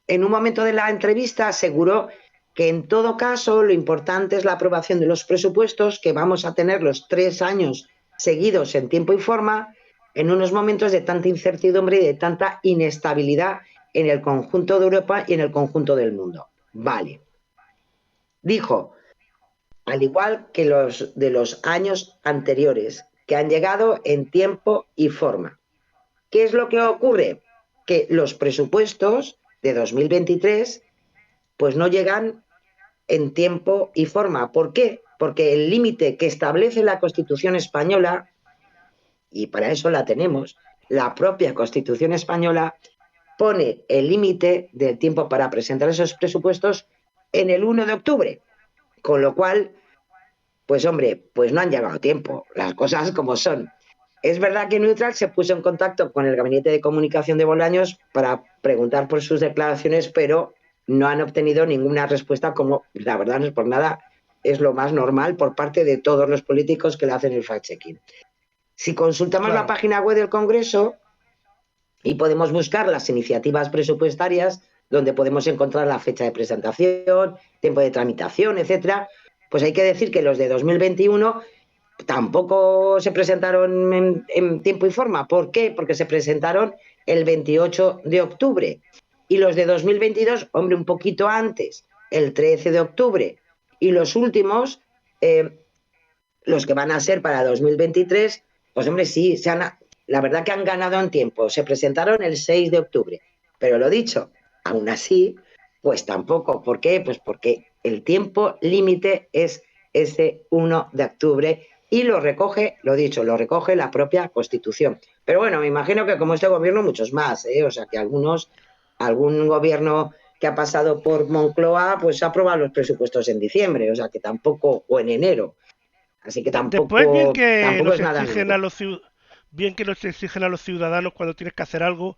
D: en un momento de la entrevista aseguró que en todo caso lo importante es la aprobación de los presupuestos, que vamos a tener los 3 años seguidos en tiempo y forma, en unos momentos de tanta incertidumbre y de tanta inestabilidad en el conjunto de Europa y en el conjunto del mundo. Vale. Dijo, al igual que los de los años anteriores, que han llegado en tiempo y forma. ¿Qué es lo que ocurre? Que los presupuestos de 2023 pues no llegan en tiempo y forma. ¿Por qué? Porque el límite que establece la Constitución española, y para eso la tenemos, la propia Constitución española pone el límite del tiempo para presentar esos presupuestos en el 1 de octubre, con lo cual, pues hombre, pues no han llegado a tiempo, las cosas como son. Es verdad que Neutral se puso en contacto con el Gabinete de Comunicación de Bolaños para preguntar por sus declaraciones, pero no han obtenido ninguna respuesta, como la verdad no es por nada, es lo más normal por parte de todos los políticos que le hacen el fact-checking. Si consultamos la página web del Congreso y podemos buscar las iniciativas presupuestarias, donde podemos encontrar la fecha de presentación, tiempo de tramitación, etcétera, pues hay que decir que los de 2021 tampoco se presentaron en tiempo y forma. ¿Por qué? Porque se presentaron el 28 de octubre. Y los de 2022, hombre, un poquito antes, el 13 de octubre. Y los últimos, los que van a ser para 2023, pues hombre, sí, la verdad que han ganado en tiempo. Se presentaron el 6 de octubre. Pero lo dicho, aún así, pues tampoco. ¿Por qué? Pues porque el tiempo límite es ese 1 de octubre y lo recoge, lo dicho, lo recoge la propia Constitución. Pero bueno, me imagino que como este gobierno, muchos más, o sea, que algún gobierno que ha pasado por Moncloa, pues ha aprobado los presupuestos en diciembre, o sea, que tampoco, o en enero. Así que tampoco,
B: Después bien que
D: tampoco
B: nos
D: es nada
B: exigen
D: nuevo.
B: bien que nos exigen a los ciudadanos cuando tienes que hacer algo,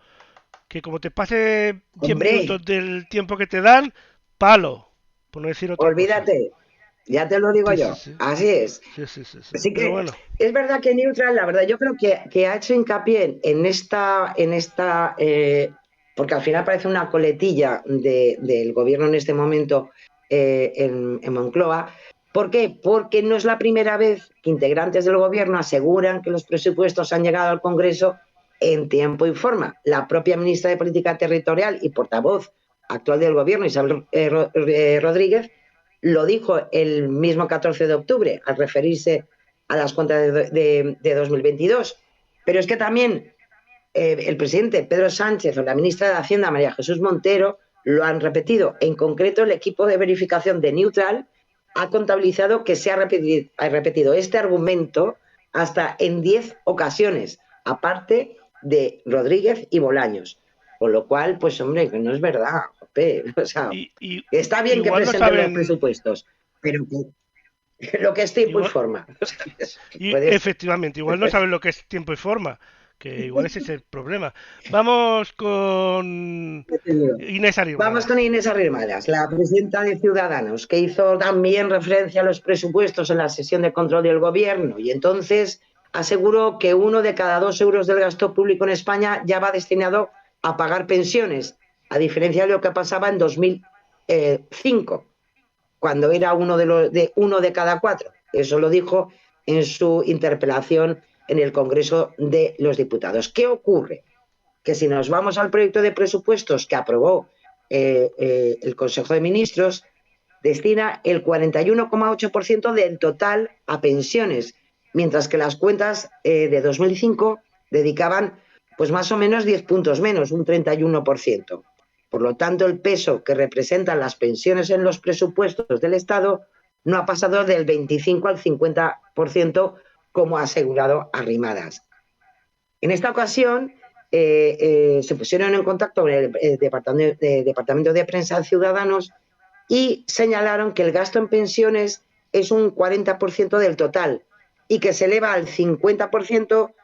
B: que como te pase 10
D: Hombre,
B: minutos del tiempo que te dan, palo, por no decir otra cosa.
D: olvídate, ya te lo digo
B: Sí, sí,
D: yo,
B: sí.
D: así es.
B: Sí, sí, sí, sí.
D: Así
B: Pero
D: que
B: bueno,
D: es verdad que Neutral, la verdad, yo creo que ha hecho hincapié en esta porque al final parece una coletilla del gobierno en este momento en Moncloa. ¿Por qué? Porque no es la primera vez que integrantes del gobierno aseguran que los presupuestos han llegado al Congreso en tiempo y forma. La propia ministra de Política Territorial y portavoz actual del gobierno, Isabel Rodríguez, lo dijo el mismo 14 de octubre al referirse a las cuentas de 2022. Pero es que también el presidente Pedro Sánchez o la ministra de Hacienda, María Jesús Montero, lo han repetido. En concreto, el equipo de verificación de Neutral ha contabilizado que se ha repetido este argumento hasta en 10 ocasiones, aparte de Rodríguez y Bolaños. Con lo cual, pues hombre, que no es verdad. O sea, está bien que presenten los presupuestos, pero que lo que es tiempo y forma.
B: Efectivamente, igual no saben lo que es tiempo y forma, que igual ese es el problema. Vamos con Inés Arrimadas.
D: Vamos con Inés Arrimadas, la presidenta de Ciudadanos, que hizo también referencia a los presupuestos en la sesión de control del gobierno y entonces aseguró que 1 de cada 2 euros del gasto público en España ya va destinado a pagar pensiones, a diferencia de lo que pasaba en 2005, cuando era uno de cada 4. Eso lo dijo en su interpelación en el Congreso de los Diputados. ¿Qué ocurre? Que si nos vamos al proyecto de presupuestos que aprobó el Consejo de Ministros, destina el 41,8% del total a pensiones, mientras que las cuentas de 2005 dedicaban pues más o menos 10 puntos menos, un 31%. Por lo tanto, el peso que representan las pensiones en los presupuestos del Estado no ha pasado del 25 al 50%, como ha asegurado Arrimadas. En esta ocasión, se pusieron en contacto con el Departamento de Prensa de Ciudadanos y señalaron que el gasto en pensiones es un 40% del total y que se eleva al 50%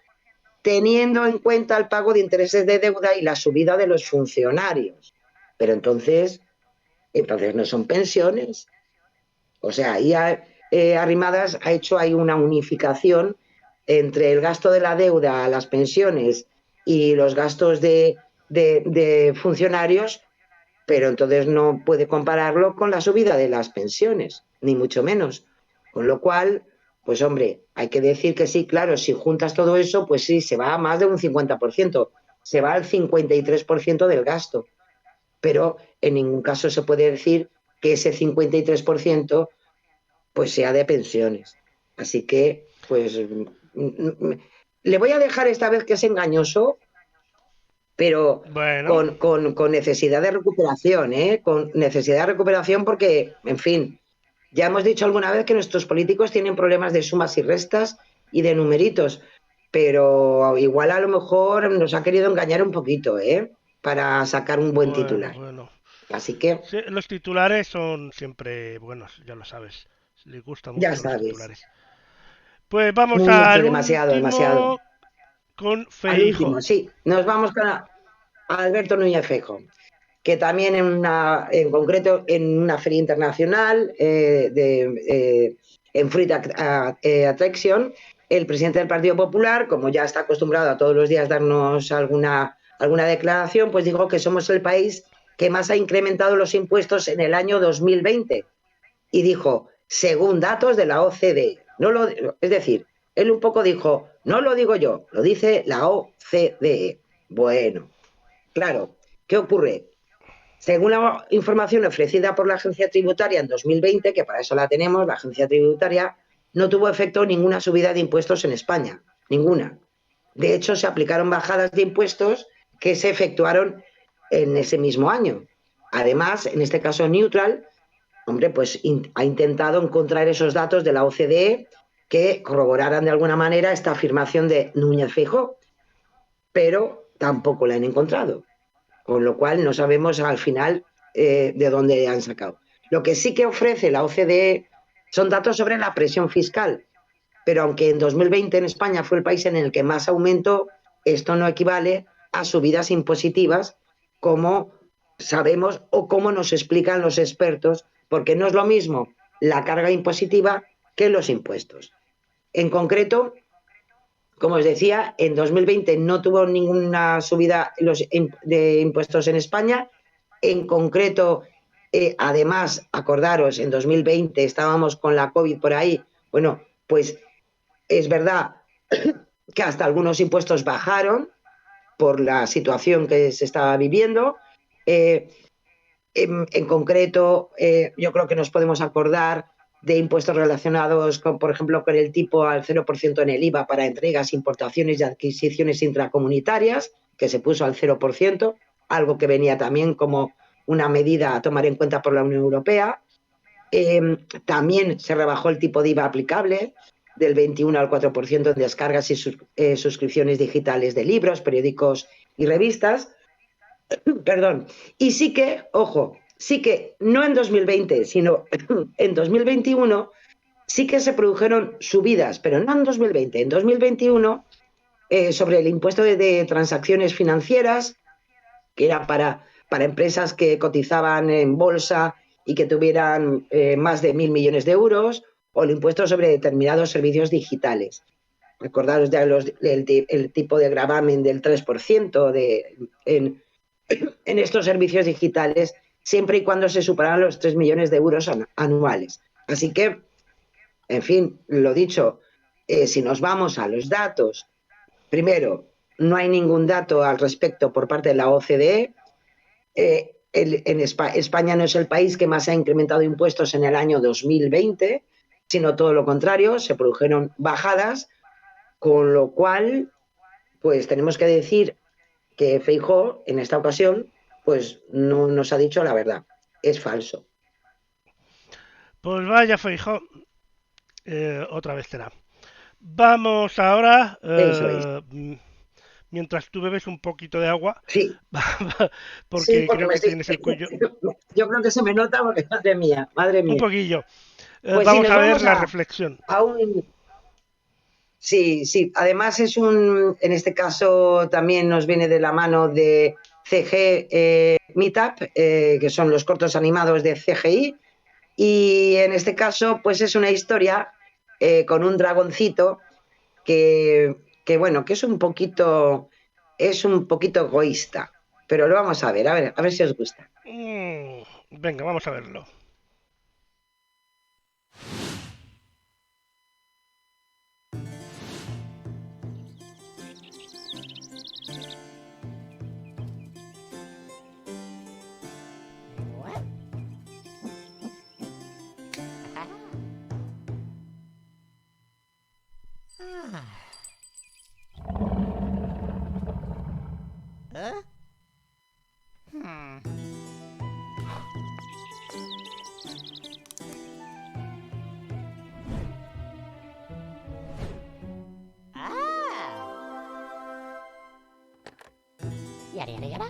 D: teniendo en cuenta el pago de intereses de deuda y la subida de los funcionarios. Pero entonces no son pensiones. O sea, ahí Arrimadas ha hecho ahí una unificación entre el gasto de la deuda, las pensiones y los gastos de funcionarios, pero entonces no puede compararlo con la subida de las pensiones, ni mucho menos. Con lo cual, pues hombre, hay que decir que sí, claro, si juntas todo eso, pues sí, se va a más de un 50%, se va al 53% del gasto. pero en ningún caso se puede decir que ese 53% pues sea de pensiones. Así que, pues, le voy a dejar esta vez que es engañoso, pero
B: Bueno,
D: con necesidad de recuperación, ¿eh? Con necesidad de recuperación porque, en fin, ya hemos dicho alguna vez que nuestros políticos tienen problemas de sumas y restas y de numeritos, pero igual a lo mejor nos ha querido engañar un poquito, ¿eh? Para sacar un buen titular.
B: bueno.
D: Así que,
B: Sí, los titulares son siempre buenos, ya lo sabes. Les gustan
D: ya
B: mucho los
D: sabes,
B: titulares. Pues vamos
D: mucho,
B: al
D: demasiado, demasiado.
B: último con
D: Al
B: Feijóo.
D: último, sí, nos vamos con Alberto Núñez Feijóo, que también en concreto en una feria internacional en Fruit Attraction, el presidente del Partido Popular, como ya está acostumbrado a todos los días darnos alguna declaración, pues dijo que somos el país que más ha incrementado los impuestos en el año 2020. Y dijo, según datos de la OCDE. Es decir, él un poco dijo, no lo digo yo, lo dice la OCDE. Bueno, claro, ¿qué ocurre? Según la información ofrecida por la Agencia Tributaria en 2020, que para eso la tenemos, la Agencia Tributaria, no tuvo efecto ninguna subida de impuestos en España, ninguna. De hecho, se aplicaron bajadas de impuestos que se efectuaron en ese mismo año. Además, en este caso Neutral, hombre, pues ha intentado encontrar esos datos de la OCDE que corroboraran de alguna manera esta afirmación de Núñez Feijóo, pero tampoco la han encontrado, con lo cual no sabemos al final de dónde han sacado. Lo que sí que ofrece la OCDE son datos sobre la presión fiscal, pero aunque en 2020 en España fue el país en el que más aumentó, esto no equivale a subidas impositivas como sabemos o como nos explican los expertos, porque no es lo mismo la carga impositiva que los impuestos. En concreto, como os decía, en 2020 no tuvo ninguna subida de impuestos en España. En concreto, además, acordaros, en 2020 estábamos con la COVID por ahí. Bueno, pues es verdad que hasta algunos impuestos bajaron por la situación que se estaba viviendo. En concreto, yo creo que nos podemos acordar de impuestos relacionados, con, por ejemplo, con el tipo al 0% en el IVA para entregas, importaciones y adquisiciones intracomunitarias, que se puso al 0%, algo que venía también como una medida a tomar en cuenta por la Unión Europea. También se rebajó el tipo de IVA aplicable del 21 al 4% en descargas y suscripciones digitales de libros, periódicos y revistas. Perdón. Y sí que, ojo, sí que no en 2020, sino en 2021, sí que se produjeron subidas, pero no en 2020, en 2021, sobre el impuesto de transacciones financieras, que era para empresas que cotizaban en bolsa y que tuvieran más de 1.000 millones de euros, o el impuesto sobre determinados servicios digitales. Recordaros el tipo de gravamen del 3% en estos servicios digitales, siempre y cuando se superaran los 3 millones de euros anuales. Así que, en fin, lo dicho, si nos vamos a los datos, primero, no hay ningún dato al respecto por parte de la OCDE. España no es el país que más ha incrementado impuestos en el año 2020, sino todo lo contrario, se produjeron bajadas, con lo cual, pues tenemos que decir que Feijóo, en esta ocasión, pues no nos ha dicho la verdad. Es falso.
B: Pues vaya Feijóo, otra vez será. Vamos ahora,
D: Eso es.
B: mientras tú bebes un poquito de agua,
D: Sí, sí,
B: porque
D: porque
B: creo que tienes el cuello
D: yo creo que se me nota porque, madre mía, madre
B: un
D: mía.
B: poquillo.
D: Pues sí,
B: Vamos
D: nos
B: a ver
D: vamos
B: la reflexión.
D: a un... Sí, sí, además en este caso también nos viene de la mano de CG Meetup, que son los cortos animados de CGI, y en este caso pues es una historia con un dragoncito bueno, que es un poquito egoísta, pero lo vamos a ver si os gusta.
B: Venga, vamos a verlo.
F: Yara, yara, yara.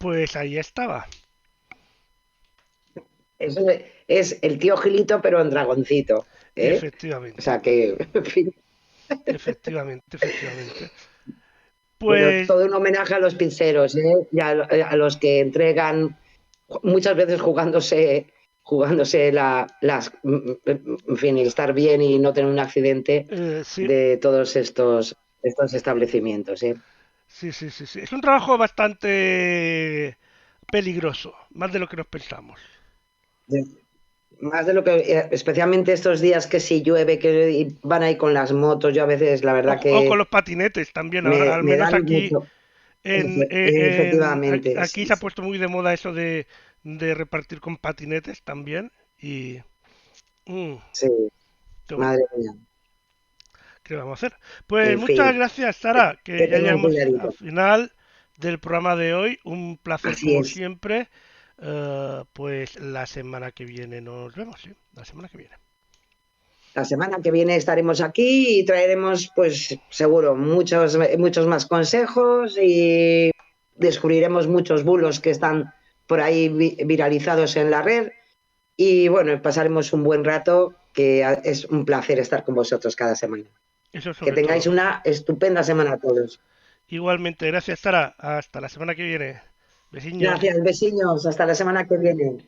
B: Pues ahí estaba.
D: Eso es el tío Gilito, pero en dragoncito, ¿eh?
B: Efectivamente.
D: O sea que, en fin,
B: Efectivamente.
D: bueno,
B: Pues
D: todo un homenaje a los pinceros, ¿eh? Y a los que entregan, muchas veces jugándose en fin, el estar bien y no tener un accidente
B: sí,
D: de todos estos establecimientos, ¿eh?
B: sí. Es un trabajo bastante peligroso, más de lo que nos pensamos.
D: Más de lo que, especialmente estos días que si llueve, que van ahí con las motos, yo a veces la verdad
B: O con
D: que
B: los patinetes también. Ahora, al
D: me
B: menos
D: dan
B: aquí,
D: mucho. Efectivamente,
B: aquí se ha
D: sí,
B: puesto muy de moda eso de repartir con patinetes también. Y mm,
D: sí,
B: qué bueno,
D: madre mía.
B: ¿qué vamos a hacer? Pues
D: En
B: muchas
D: fin,
B: gracias, Sara, que
D: que
B: ya
D: tengan
B: llegamos al
D: cuidadito.
B: final del programa de hoy. Un placer
D: Así
B: como
D: es.
B: siempre. Pues la semana que viene nos vemos, sí, la semana que viene.
D: La semana que viene estaremos aquí y traeremos, pues seguro, muchos más consejos y descubriremos muchos bulos que están por ahí viralizados en la red. Y bueno, pasaremos un buen rato, que es un placer estar con vosotros cada semana.
B: Eso
D: Que
B: sobre
D: tengáis
B: todo.
D: una estupenda semana a todos.
B: Igualmente, gracias, Sara. Hasta la semana que viene. Besiños.
D: Gracias, vecinos. Hasta la semana que viene.